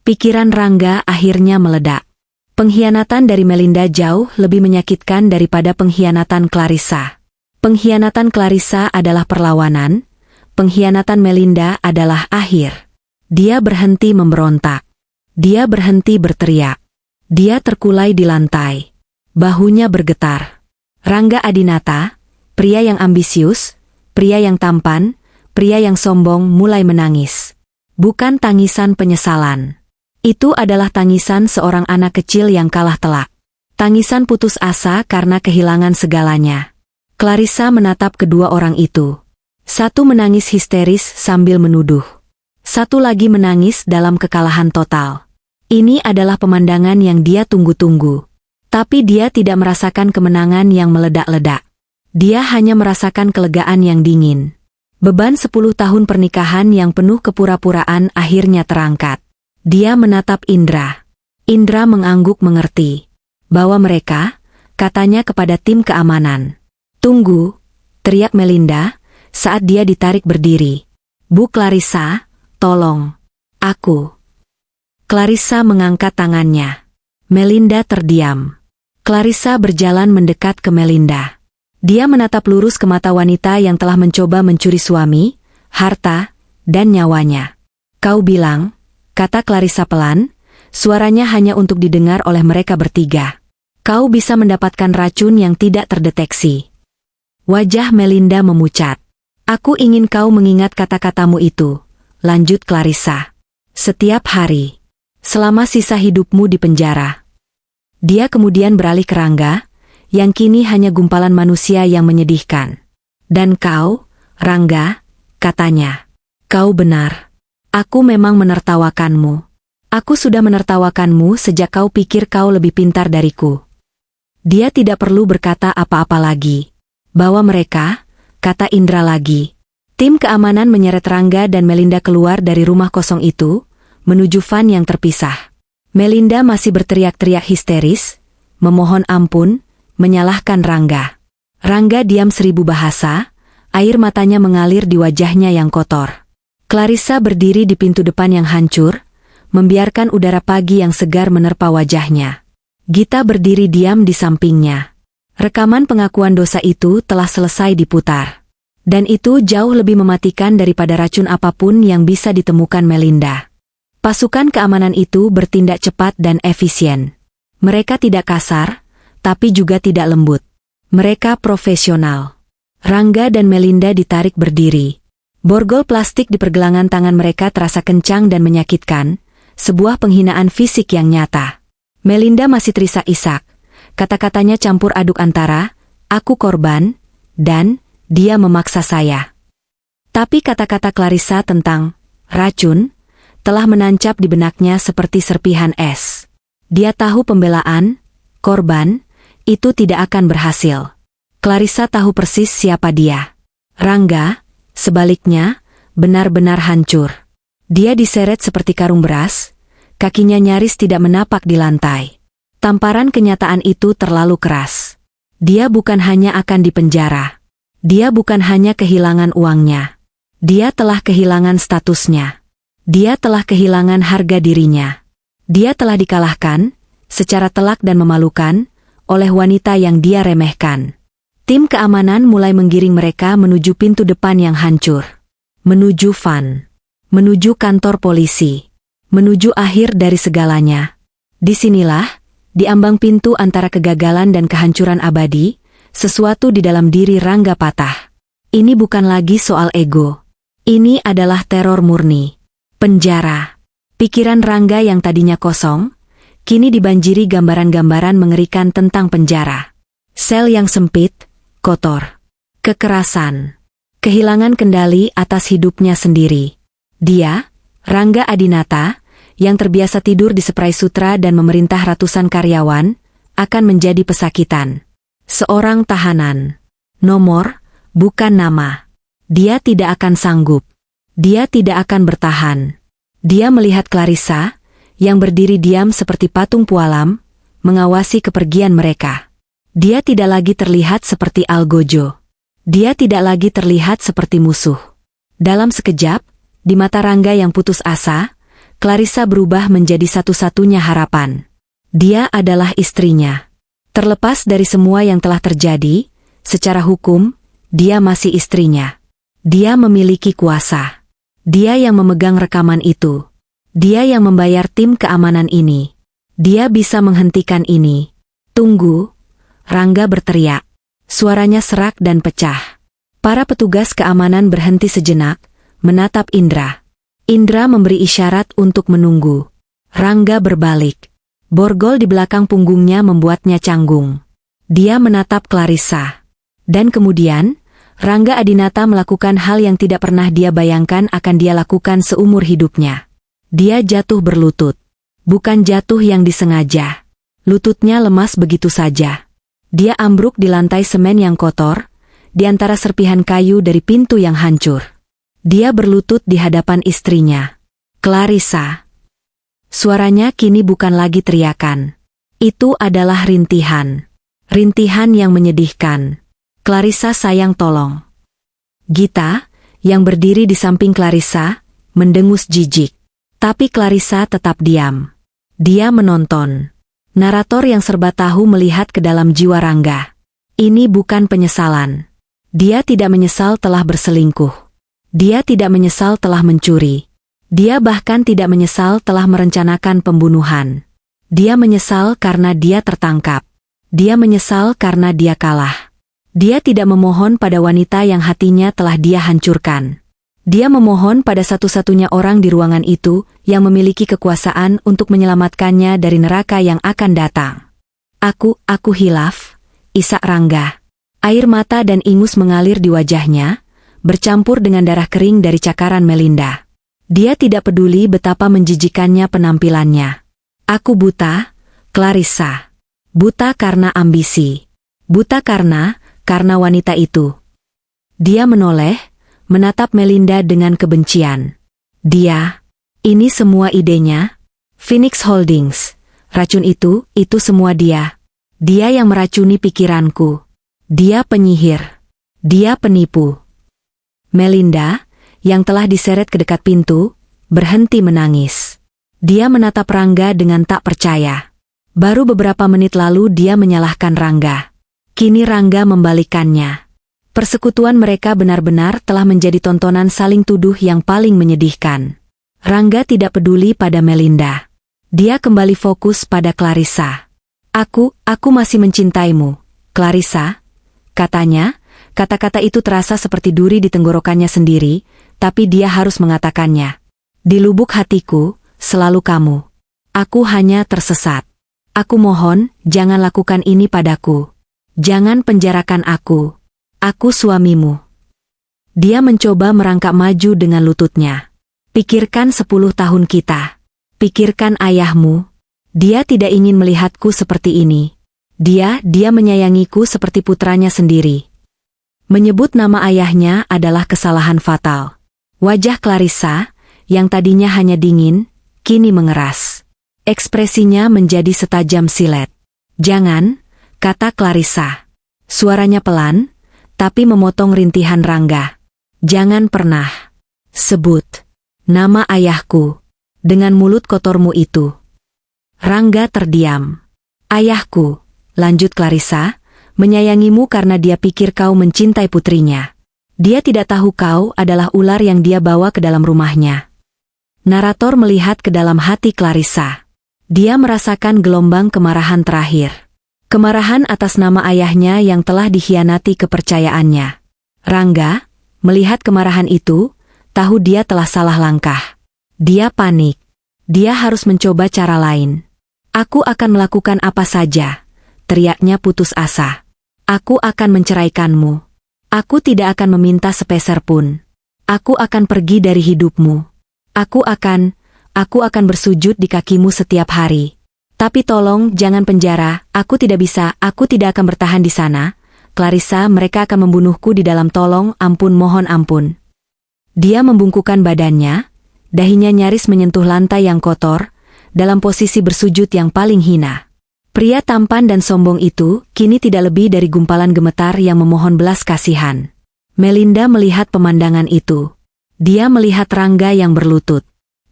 Pikiran Rangga akhirnya meledak. Pengkhianatan dari Melinda jauh lebih menyakitkan daripada pengkhianatan Clarissa. Pengkhianatan Clarissa adalah perlawanan, pengkhianatan Melinda adalah akhir. Dia berhenti memberontak. Dia berhenti berteriak. Dia terkulai di lantai. Bahunya bergetar. Rangga Adinata, pria yang ambisius, pria yang tampan, pria yang sombong mulai menangis. Bukan tangisan penyesalan. Itu adalah tangisan seorang anak kecil yang kalah telak. Tangisan putus asa karena kehilangan segalanya. Clarissa menatap kedua orang itu. Satu menangis histeris sambil menuduh. Satu lagi menangis dalam kekalahan total. Ini adalah pemandangan yang dia tunggu-tunggu. Tapi dia tidak merasakan kemenangan yang meledak-ledak. Dia hanya merasakan kelegaan yang dingin. Beban 10 tahun pernikahan yang penuh kepura-puraan akhirnya terangkat. Dia menatap Indra. Indra mengangguk mengerti. Bahwa mereka, katanya kepada tim keamanan. "Tunggu," teriak Melinda, saat dia ditarik berdiri. "Bu Clarissa, tolong. Aku." Clarissa mengangkat tangannya. Melinda terdiam. Clarissa berjalan mendekat ke Melinda. Dia menatap lurus ke mata wanita yang telah mencoba mencuri suami, harta, dan nyawanya. "Kau bilang," kata Clarissa pelan, suaranya hanya untuk didengar oleh mereka bertiga. "Kau bisa mendapatkan racun yang tidak terdeteksi." Wajah Melinda memucat. "Aku ingin kau mengingat kata-katamu itu," lanjut Clarissa. "Setiap hari. Selama sisa hidupmu di penjara." Dia kemudian beralih ke Rangga, yang kini hanya gumpalan manusia yang menyedihkan. "Dan kau, Rangga," katanya. "Kau benar. Aku memang menertawakanmu. Aku sudah menertawakanmu sejak kau pikir kau lebih pintar dariku." Dia tidak perlu berkata apa-apa lagi. "Bawa mereka," kata Indra lagi. Tim keamanan menyeret Rangga dan Melinda keluar dari rumah kosong itu, menuju van yang terpisah. Melinda masih berteriak-teriak histeris, memohon ampun, menyalahkan Rangga. Rangga diam 1000 bahasa, air matanya mengalir di wajahnya yang kotor. Clarissa berdiri di pintu depan yang hancur, membiarkan udara pagi yang segar menerpa wajahnya. Gita berdiri diam di sampingnya. Rekaman pengakuan dosa itu telah selesai diputar. Dan itu jauh lebih mematikan daripada racun apapun yang bisa ditemukan Melinda. Pasukan keamanan itu bertindak cepat dan efisien. Mereka tidak kasar, tapi juga tidak lembut. Mereka profesional. Rangga dan Melinda ditarik berdiri. Borgol plastik di pergelangan tangan mereka terasa kencang dan menyakitkan, sebuah penghinaan fisik yang nyata. Melinda masih terisak-isak. Kata-katanya campur aduk antara, "Aku korban," dan "dia memaksa saya." Tapi kata-kata Clarissa tentang racun telah menancap di benaknya seperti serpihan es. Dia tahu pembelaan, korban, itu tidak akan berhasil. Clarissa tahu persis siapa dia. Rangga, sebaliknya, benar-benar hancur. Dia diseret seperti karung beras, kakinya nyaris tidak menapak di lantai. Tamparan kenyataan itu terlalu keras. Dia bukan hanya akan dipenjara. Dia bukan hanya kehilangan uangnya. Dia telah kehilangan statusnya. Dia telah kehilangan harga dirinya. Dia telah dikalahkan, secara telak dan memalukan, oleh wanita yang dia remehkan. Tim keamanan mulai menggiring mereka menuju pintu depan yang hancur. Menuju van. Menuju kantor polisi. Menuju akhir dari segalanya. Disinilah, di ambang pintu antara kegagalan dan kehancuran abadi, sesuatu di dalam diri Rangga patah. Ini bukan lagi soal ego. Ini adalah teror murni. Penjara. Pikiran Rangga yang tadinya kosong, kini dibanjiri gambaran-gambaran mengerikan tentang penjara. Sel yang sempit, kotor. Kekerasan. Kehilangan kendali atas hidupnya sendiri. Dia, Rangga Adinata, yang terbiasa tidur di spray sutra dan memerintah ratusan karyawan, akan menjadi pesakitan. Seorang tahanan. Nomor, bukan nama. Dia tidak akan sanggup. Dia tidak akan bertahan. Dia melihat Clarissa, yang berdiri diam seperti patung pualam, mengawasi kepergian mereka. Dia tidak lagi terlihat seperti algojo. Dia tidak lagi terlihat seperti musuh. Dalam sekejap, di mata Rangga yang putus asa, Clarissa berubah menjadi satu-satunya harapan. Dia adalah istrinya. Terlepas dari semua yang telah terjadi, secara hukum, dia masih istrinya. Dia memiliki kuasa. Dia yang memegang rekaman itu. Dia yang membayar tim keamanan ini. Dia bisa menghentikan ini. Tunggu, Rangga berteriak. Suaranya serak dan pecah. Para petugas keamanan berhenti sejenak, menatap Indra. Indra memberi isyarat untuk menunggu. Rangga berbalik. Borgol di belakang punggungnya membuatnya canggung. Dia menatap Clarissa. Dan kemudian, Rangga Adinata melakukan hal yang tidak pernah dia bayangkan akan dia lakukan seumur hidupnya. Dia jatuh berlutut. Bukan jatuh yang disengaja. Lututnya lemas begitu saja. Dia ambruk di lantai semen yang kotor, di antara serpihan kayu dari pintu yang hancur. Dia berlutut di hadapan istrinya. Clarissa. Suaranya kini bukan lagi teriakan. Itu adalah rintihan. Rintihan yang menyedihkan. Clarissa sayang tolong. Gita, yang berdiri di samping Clarissa, mendengus jijik. Tapi Clarissa tetap diam. Dia menonton. Narator yang serba tahu melihat ke dalam jiwa Rangga. Ini bukan penyesalan. Dia tidak menyesal telah berselingkuh. Dia tidak menyesal telah mencuri. Dia bahkan tidak menyesal telah merencanakan pembunuhan. Dia menyesal karena dia tertangkap. Dia menyesal karena dia kalah. Dia tidak memohon pada wanita yang hatinya telah dia hancurkan. Dia memohon pada satu-satunya orang di ruangan itu yang memiliki kekuasaan untuk menyelamatkannya dari neraka yang akan datang. Aku hilaf, isak Rangga. Air mata dan ingus mengalir di wajahnya, bercampur dengan darah kering dari cakaran Melinda. Dia tidak peduli betapa menjijikannya penampilannya. Aku buta, Clarissa. Buta karena ambisi. Buta karena wanita itu. Dia menoleh, menatap Melinda dengan kebencian. Ini semua idenya. Phoenix Holdings. Racun itu semua dia. Dia yang meracuni pikiranku. Dia penyihir. Dia penipu. Melinda, yang telah diseret ke dekat pintu, berhenti menangis. Dia menatap Rangga dengan tak percaya. Baru beberapa menit lalu dia menyalahkan Rangga. Kini Rangga membalikannya. Persekutuan mereka benar-benar telah menjadi tontonan saling tuduh yang paling menyedihkan. Rangga tidak peduli pada Melinda. Dia kembali fokus pada Clarissa. Aku masih mencintaimu, Clarissa, katanya. Kata-kata itu terasa seperti duri di tenggorokannya sendiri, tapi dia harus mengatakannya. Di lubuk hatiku, selalu kamu. Aku hanya tersesat. Aku mohon, jangan lakukan ini padaku. Jangan penjarakan aku. Aku suamimu. Dia mencoba merangkak maju dengan lututnya. Pikirkan 10 tahun kita. Pikirkan ayahmu. Dia tidak ingin melihatku seperti ini. Dia menyayangiku seperti putranya sendiri. Menyebut nama ayahnya adalah kesalahan fatal. Wajah Clarissa, yang tadinya hanya dingin, kini mengeras. Ekspresinya menjadi setajam silet. Jangan, kata Clarissa. Suaranya pelan, tapi memotong rintihan Rangga. Jangan pernah sebut nama ayahku dengan mulut kotormu itu. Rangga terdiam. Ayahku, lanjut Clarissa, menyayangimu karena dia pikir kau mencintai putrinya. Dia tidak tahu kau adalah ular yang dia bawa ke dalam rumahnya. Narator melihat ke dalam hati Clarissa. Dia merasakan gelombang kemarahan terakhir. Kemarahan atas nama ayahnya yang telah dikhianati kepercayaannya. Rangga, melihat kemarahan itu, tahu dia telah salah langkah. Dia panik. Dia harus mencoba cara lain. Aku akan melakukan apa saja, teriaknya putus asa. Aku akan menceraikanmu. Aku tidak akan meminta sepeser pun. Aku akan pergi dari hidupmu. Aku akan bersujud di kakimu setiap hari. Tapi tolong jangan penjara, aku tidak bisa, aku tidak akan bertahan di sana. Clarissa, mereka akan membunuhku di dalam, tolong, ampun, mohon ampun. Dia membungkukkan badannya, dahinya nyaris menyentuh lantai yang kotor, dalam posisi bersujud yang paling hina. Pria tampan dan sombong itu kini tidak lebih dari gumpalan gemetar yang memohon belas kasihan. Melinda melihat pemandangan itu. Dia melihat Rangga yang berlutut.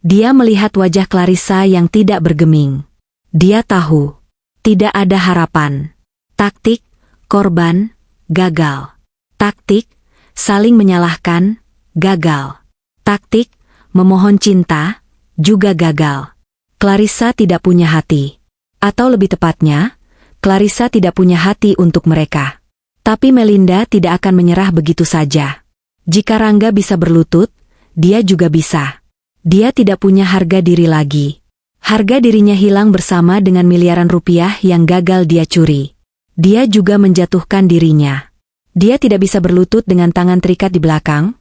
Dia melihat wajah Clarissa yang tidak bergeming. Dia tahu, tidak ada harapan. Taktik, korban, gagal. Taktik, saling menyalahkan, gagal. Taktik, memohon cinta, juga gagal. Clarissa tidak punya hati. Atau lebih tepatnya, Clarissa tidak punya hati untuk mereka. Tapi Melinda tidak akan menyerah begitu saja. Jika Rangga bisa berlutut, dia juga bisa. Dia tidak punya harga diri lagi. Harga dirinya hilang bersama dengan miliaran rupiah yang gagal dia curi. Dia juga menjatuhkan dirinya. Dia tidak bisa berlutut dengan tangan terikat di belakang,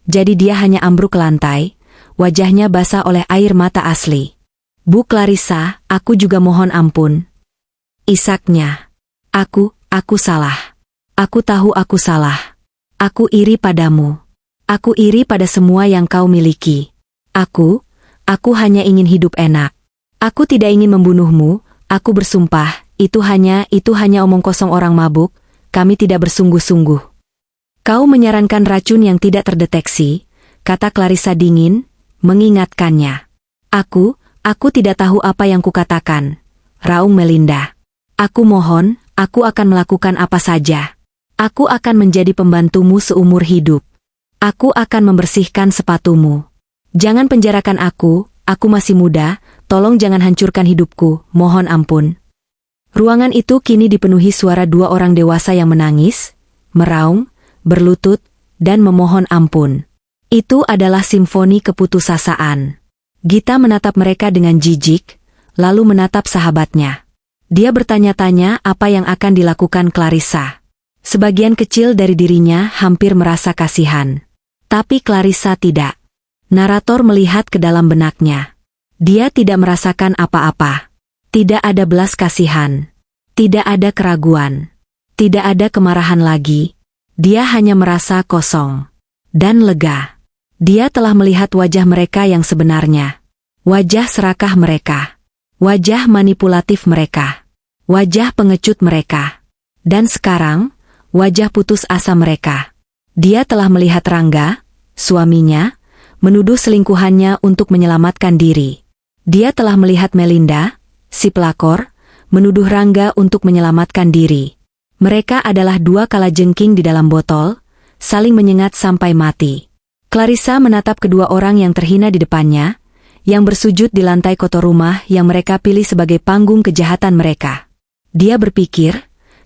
jadi dia hanya ambruk ke lantai, wajahnya basah oleh air mata asli. Bu Clarissa, aku juga mohon ampun. Isaknya. Aku salah. Aku tahu aku salah. Aku iri padamu. Aku iri pada semua yang kau miliki. Aku hanya ingin hidup enak. Aku tidak ingin membunuhmu, aku bersumpah, itu hanya omong kosong orang mabuk, kami tidak bersungguh-sungguh. Kau menyarankan racun yang tidak terdeteksi, kata Clarissa dingin, mengingatkannya. Aku tidak tahu apa yang kukatakan, raung Melinda. Aku mohon, aku akan melakukan apa saja. Aku akan menjadi pembantumu seumur hidup. Aku akan membersihkan sepatumu. Jangan penjarakan aku masih muda, tolong jangan hancurkan hidupku, mohon ampun. Ruangan itu kini dipenuhi suara dua orang dewasa yang menangis, meraung, berlutut, dan memohon ampun. Itu adalah simfoni keputusasaan. Gita menatap mereka dengan jijik, lalu menatap sahabatnya. Dia bertanya-tanya apa yang akan dilakukan Clarissa. Sebagian kecil dari dirinya hampir merasa kasihan. Tapi Clarissa tidak. Narator melihat ke dalam benaknya. Dia tidak merasakan apa-apa. Tidak ada belas kasihan. Tidak ada keraguan. Tidak ada kemarahan lagi. Dia hanya merasa kosong. Dan lega. Dia telah melihat wajah mereka yang sebenarnya. Wajah serakah mereka. Wajah manipulatif mereka. Wajah pengecut mereka. Dan sekarang, wajah putus asa mereka. Dia telah melihat Rangga, suaminya, menuduh selingkuhannya untuk menyelamatkan diri. Dia telah melihat Melinda, si pelakor, menuduh Rangga untuk menyelamatkan diri. Mereka adalah dua kalajengking di dalam botol, saling menyengat sampai mati. Clarissa menatap kedua orang yang terhina di depannya, yang bersujud di lantai kotor rumah yang mereka pilih sebagai panggung kejahatan mereka. Dia berpikir,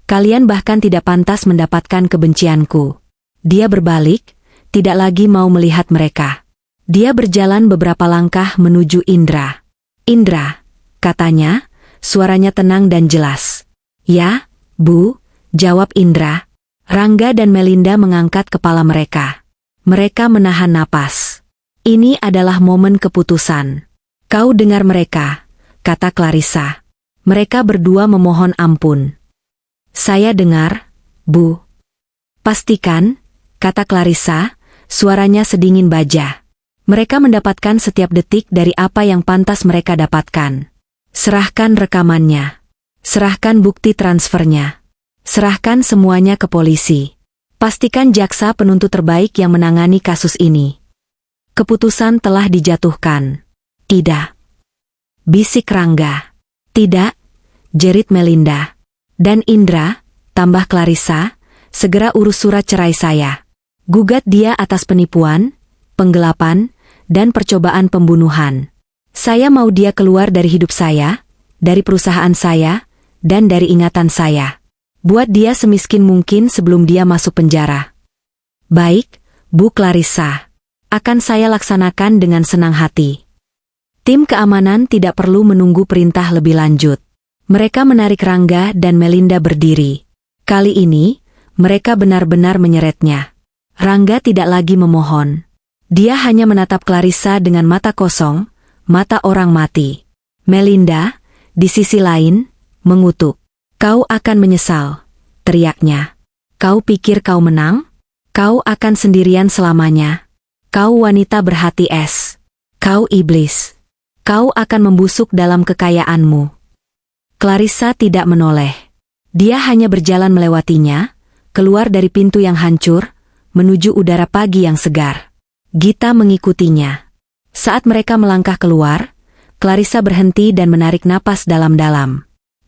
kalian bahkan tidak pantas mendapatkan kebencianku. Dia berbalik, tidak lagi mau melihat mereka. Dia berjalan beberapa langkah menuju Indra. Indra, katanya, suaranya tenang dan jelas. Ya, Bu, jawab Indra. Rangga dan Melinda mengangkat kepala mereka. Mereka menahan napas. Ini adalah momen keputusan. Kau dengar mereka, kata Clarissa. Mereka berdua memohon ampun. Saya dengar, Bu. Pastikan, kata Clarissa, suaranya sedingin baja. Mereka mendapatkan setiap detik dari apa yang pantas mereka dapatkan. Serahkan rekamannya. Serahkan bukti transfernya. Serahkan semuanya ke polisi. Pastikan jaksa penuntut terbaik yang menangani kasus ini. Keputusan telah dijatuhkan. Tidak. Bisik Rangga. Tidak, jerit Melinda. Dan Indra, tambah Clarissa, segera urus surat cerai saya. Gugat dia atas penipuan, penggelapan, dan percobaan pembunuhan. Saya mau dia keluar dari hidup saya, dari perusahaan saya, dan dari ingatan saya. Buat dia semiskin mungkin sebelum dia masuk penjara. Baik, Bu Clarissa. Akan saya laksanakan dengan senang hati. Tim keamanan tidak perlu menunggu perintah lebih lanjut. Mereka menarik Rangga dan Melinda berdiri. Kali ini, mereka benar-benar menyeretnya. Rangga tidak lagi memohon. Dia hanya menatap Clarissa dengan mata kosong, mata orang mati. Melinda, di sisi lain, mengutuk. Kau akan menyesal, teriaknya. Kau pikir kau menang? Kau akan sendirian selamanya. Kau wanita berhati es. Kau iblis. Kau akan membusuk dalam kekayaanmu. Clarissa tidak menoleh. Dia hanya berjalan melewatinya, keluar dari pintu yang hancur, menuju udara pagi yang segar. Gita mengikutinya. Saat mereka melangkah keluar, Clarissa berhenti dan menarik napas dalam-dalam.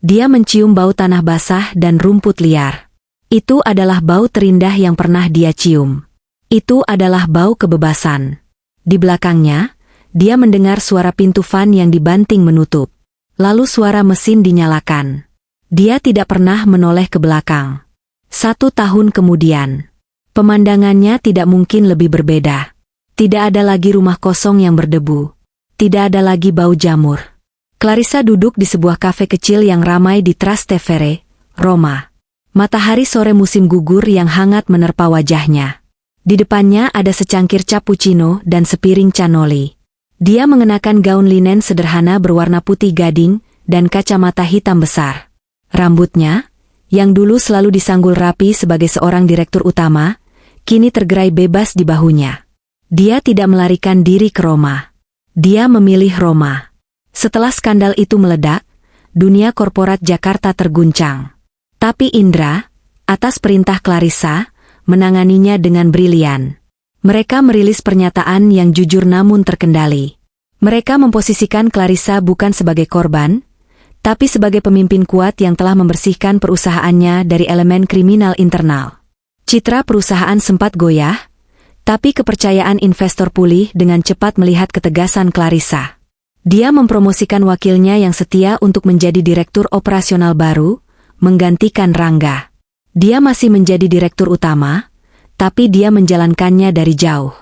Dia mencium bau tanah basah dan rumput liar. Itu adalah bau terindah yang pernah dia cium. Itu adalah bau kebebasan. Di belakangnya, Dia mendengar suara pintu fan yang dibanting menutup. Lalu suara mesin dinyalakan. Dia tidak pernah menoleh ke belakang. 1 tahun kemudian, pemandangannya tidak mungkin lebih berbeda. Tidak ada lagi rumah kosong yang berdebu. Tidak ada lagi bau jamur. Clarissa duduk di sebuah kafe kecil yang ramai di Trastevere, Roma. Matahari sore musim gugur yang hangat menerpa wajahnya. Di depannya ada secangkir cappuccino dan sepiring cannoli. Dia mengenakan gaun linen sederhana berwarna putih gading dan kacamata hitam besar. Rambutnya, yang dulu selalu disanggul rapi sebagai seorang direktur utama, kini tergerai bebas di bahunya. Dia tidak melarikan diri ke Roma. Dia memilih Roma. Setelah skandal itu meledak, dunia korporat Jakarta terguncang. Tapi Indra, atas perintah Clarissa, menanganinya dengan brilian. Mereka merilis pernyataan yang jujur namun terkendali. Mereka memposisikan Clarissa bukan sebagai korban, tapi sebagai pemimpin kuat yang telah membersihkan perusahaannya dari elemen kriminal internal. Citra perusahaan sempat goyah, tapi kepercayaan investor pulih dengan cepat melihat ketegasan Clarissa. Dia mempromosikan wakilnya yang setia untuk menjadi direktur operasional baru, menggantikan Rangga. Dia masih menjadi direktur utama, tapi dia menjalankannya dari jauh.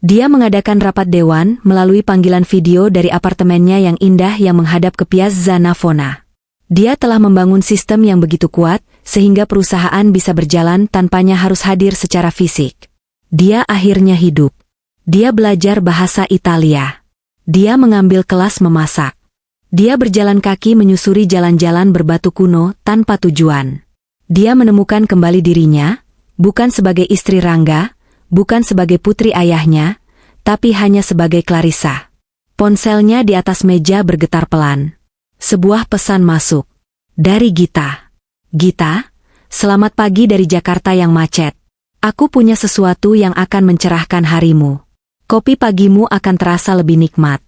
Dia mengadakan rapat dewan melalui panggilan video dari apartemennya yang indah yang menghadap ke Piazza Navona. Dia telah membangun sistem yang begitu kuat, sehingga perusahaan bisa berjalan tanpanya harus hadir secara fisik. Dia akhirnya hidup. Dia belajar bahasa Italia. Dia mengambil kelas memasak. Dia berjalan kaki menyusuri jalan-jalan berbatu kuno tanpa tujuan. Dia menemukan kembali dirinya, bukan sebagai istri Rangga, bukan sebagai putri ayahnya, tapi hanya sebagai Clarissa. Ponselnya di atas meja bergetar pelan. Sebuah pesan masuk. Dari Gita. Gita, selamat pagi dari Jakarta yang macet. Aku punya sesuatu yang akan mencerahkan harimu. Kopi pagimu akan terasa lebih nikmat.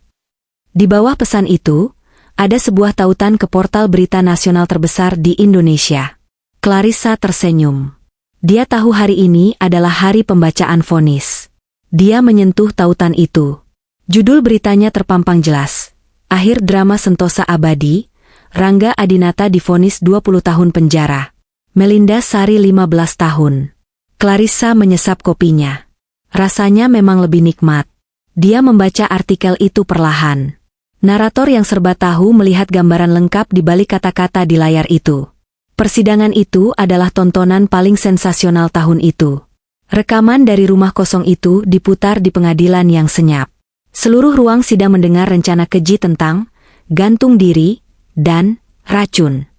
Di bawah pesan itu, ada sebuah tautan ke portal berita nasional terbesar di Indonesia. Clarissa tersenyum. Dia tahu hari ini adalah hari pembacaan vonis. Dia menyentuh tautan itu. Judul beritanya terpampang jelas. Akhir drama Sentosa Abadi, Rangga Adinata divonis 20 tahun penjara. Melinda Sari 15 tahun. Clarissa menyesap kopinya. Rasanya memang lebih nikmat. Dia membaca artikel itu perlahan. Narator yang serba tahu melihat gambaran lengkap di balik kata-kata di layar itu. Persidangan itu adalah tontonan paling sensasional tahun itu. Rekaman dari rumah kosong itu diputar di pengadilan yang senyap. Seluruh ruang sidang mendengar rencana keji tentang gantung diri dan racun.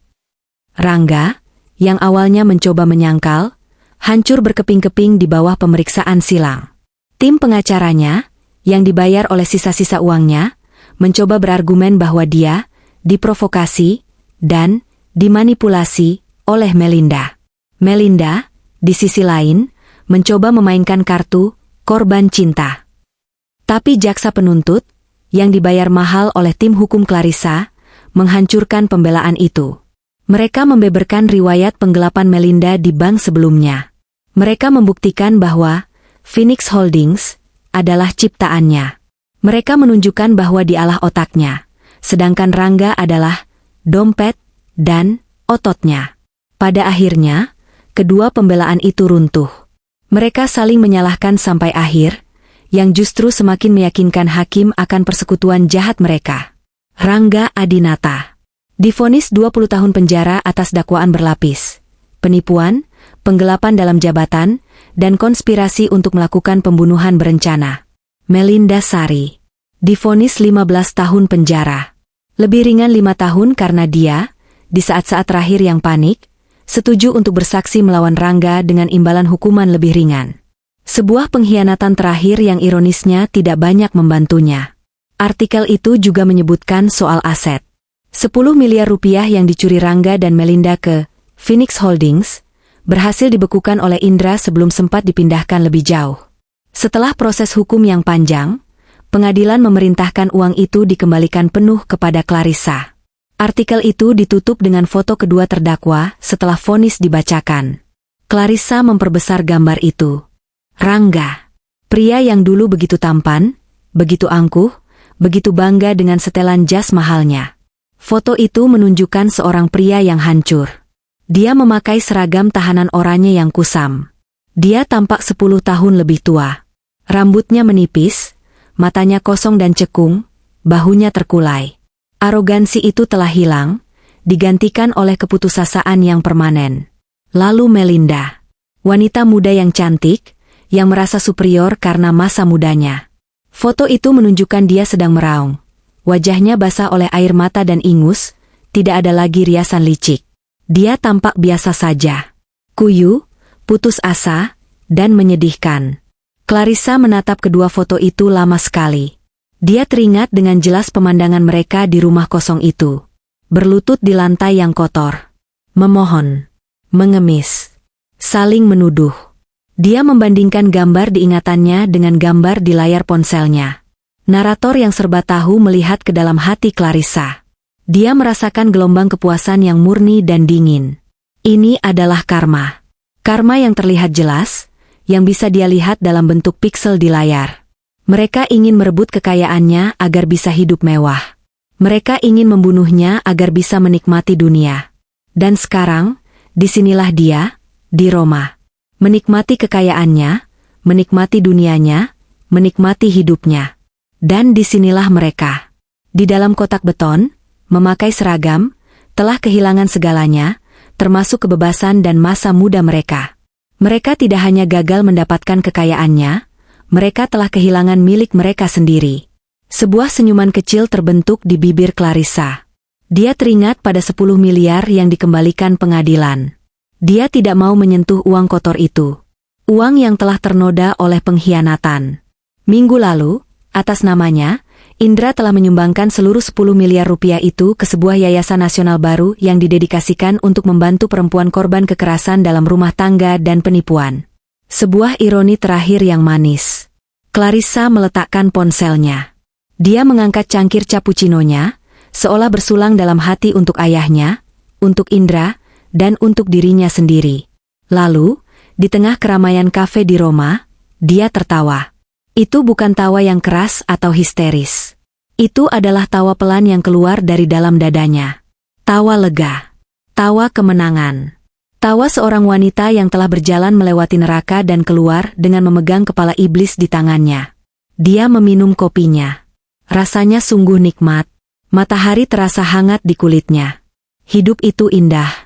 Rangga, yang awalnya mencoba menyangkal, hancur berkeping-keping di bawah pemeriksaan silang. Tim pengacaranya, yang dibayar oleh sisa-sisa uangnya, mencoba berargumen bahwa dia diprovokasi dan dimanipulasi oleh Melinda. Melinda, di sisi lain, mencoba memainkan kartu korban cinta. Tapi jaksa penuntut, yang dibayar mahal oleh tim hukum Clarissa, menghancurkan pembelaan itu. Mereka membeberkan riwayat penggelapan Melinda di bank sebelumnya. Mereka membuktikan bahwa Phoenix Holdings adalah ciptaannya. Mereka menunjukkan bahwa dialah otaknya, sedangkan Rangga adalah dompet dan ototnya. Pada akhirnya, kedua pembelaan itu runtuh. Mereka saling menyalahkan sampai akhir, yang justru semakin meyakinkan hakim akan persekutuan jahat mereka. Rangga Adinata divonis 20 tahun penjara atas dakwaan berlapis, penipuan, penggelapan dalam jabatan, dan konspirasi untuk melakukan pembunuhan berencana. Melinda Sari divonis 15 tahun penjara. Lebih ringan 5 tahun karena dia, di saat-saat terakhir yang panik, setuju untuk bersaksi melawan Rangga dengan imbalan hukuman lebih ringan. Sebuah pengkhianatan terakhir yang ironisnya tidak banyak membantunya. Artikel itu juga menyebutkan soal aset. 10 miliar rupiah yang dicuri Rangga dan Melinda ke Phoenix Holdings, berhasil dibekukan oleh Indra sebelum sempat dipindahkan lebih jauh. Setelah proses hukum yang panjang, pengadilan memerintahkan uang itu dikembalikan penuh kepada Clarissa. Artikel itu ditutup dengan foto kedua terdakwa setelah vonis dibacakan. Clarissa memperbesar gambar itu. Rangga, pria yang dulu begitu tampan, begitu angkuh, begitu bangga dengan setelan jas mahalnya. Foto itu menunjukkan seorang pria yang hancur. Dia memakai seragam tahanan oranye yang kusam. Dia tampak 10 tahun lebih tua. Rambutnya menipis, matanya kosong dan cekung, bahunya terkulai. Arogansi itu telah hilang, digantikan oleh keputusasaan yang permanen. Lalu Melinda, wanita muda yang cantik, yang merasa superior karena masa mudanya. Foto itu menunjukkan dia sedang meraung. Wajahnya basah oleh air mata dan ingus, tidak ada lagi riasan licik. Dia tampak biasa saja. Kuyu, putus asa, dan menyedihkan. Clarissa menatap kedua foto itu lama sekali. Dia teringat dengan jelas pemandangan mereka di rumah kosong itu. Berlutut di lantai yang kotor. Memohon. Mengemis. Saling menuduh. Dia membandingkan gambar di ingatannya dengan gambar di layar ponselnya. Narator yang serba tahu melihat ke dalam hati Clarissa. Dia merasakan gelombang kepuasan yang murni dan dingin. Ini adalah karma. Karma yang terlihat jelas, yang bisa dia lihat dalam bentuk piksel di layar. Mereka ingin merebut kekayaannya agar bisa hidup mewah. Mereka ingin membunuhnya agar bisa menikmati dunia. Dan sekarang, disinilah dia, di Roma. Menikmati kekayaannya, menikmati dunianya, menikmati hidupnya. Dan disinilah mereka. Di dalam kotak beton, memakai seragam, telah kehilangan segalanya, termasuk kebebasan dan masa muda mereka. Mereka tidak hanya gagal mendapatkan kekayaannya, mereka telah kehilangan milik mereka sendiri. Sebuah senyuman kecil terbentuk di bibir Clarissa. Dia teringat pada 10 miliar yang dikembalikan pengadilan. Dia tidak mau menyentuh uang kotor itu. Uang yang telah ternoda oleh pengkhianatan. Minggu lalu, atas namanya, Indra telah menyumbangkan seluruh 10 miliar rupiah itu ke sebuah yayasan nasional baru yang didedikasikan untuk membantu perempuan korban kekerasan dalam rumah tangga dan penipuan. Sebuah ironi terakhir yang manis. Clarissa meletakkan ponselnya. Dia mengangkat cangkir cappuccinonya, seolah bersulang dalam hati untuk ayahnya, untuk Indra, dan untuk dirinya sendiri. Lalu, di tengah keramaian kafe di Roma, dia tertawa. Itu bukan tawa yang keras atau histeris. Itu adalah tawa pelan yang keluar dari dalam dadanya. Tawa lega. Tawa kemenangan. Tawa seorang wanita yang telah berjalan melewati neraka dan keluar dengan memegang kepala iblis di tangannya. Dia meminum kopinya. Rasanya sungguh nikmat. Matahari terasa hangat di kulitnya. Hidup itu indah.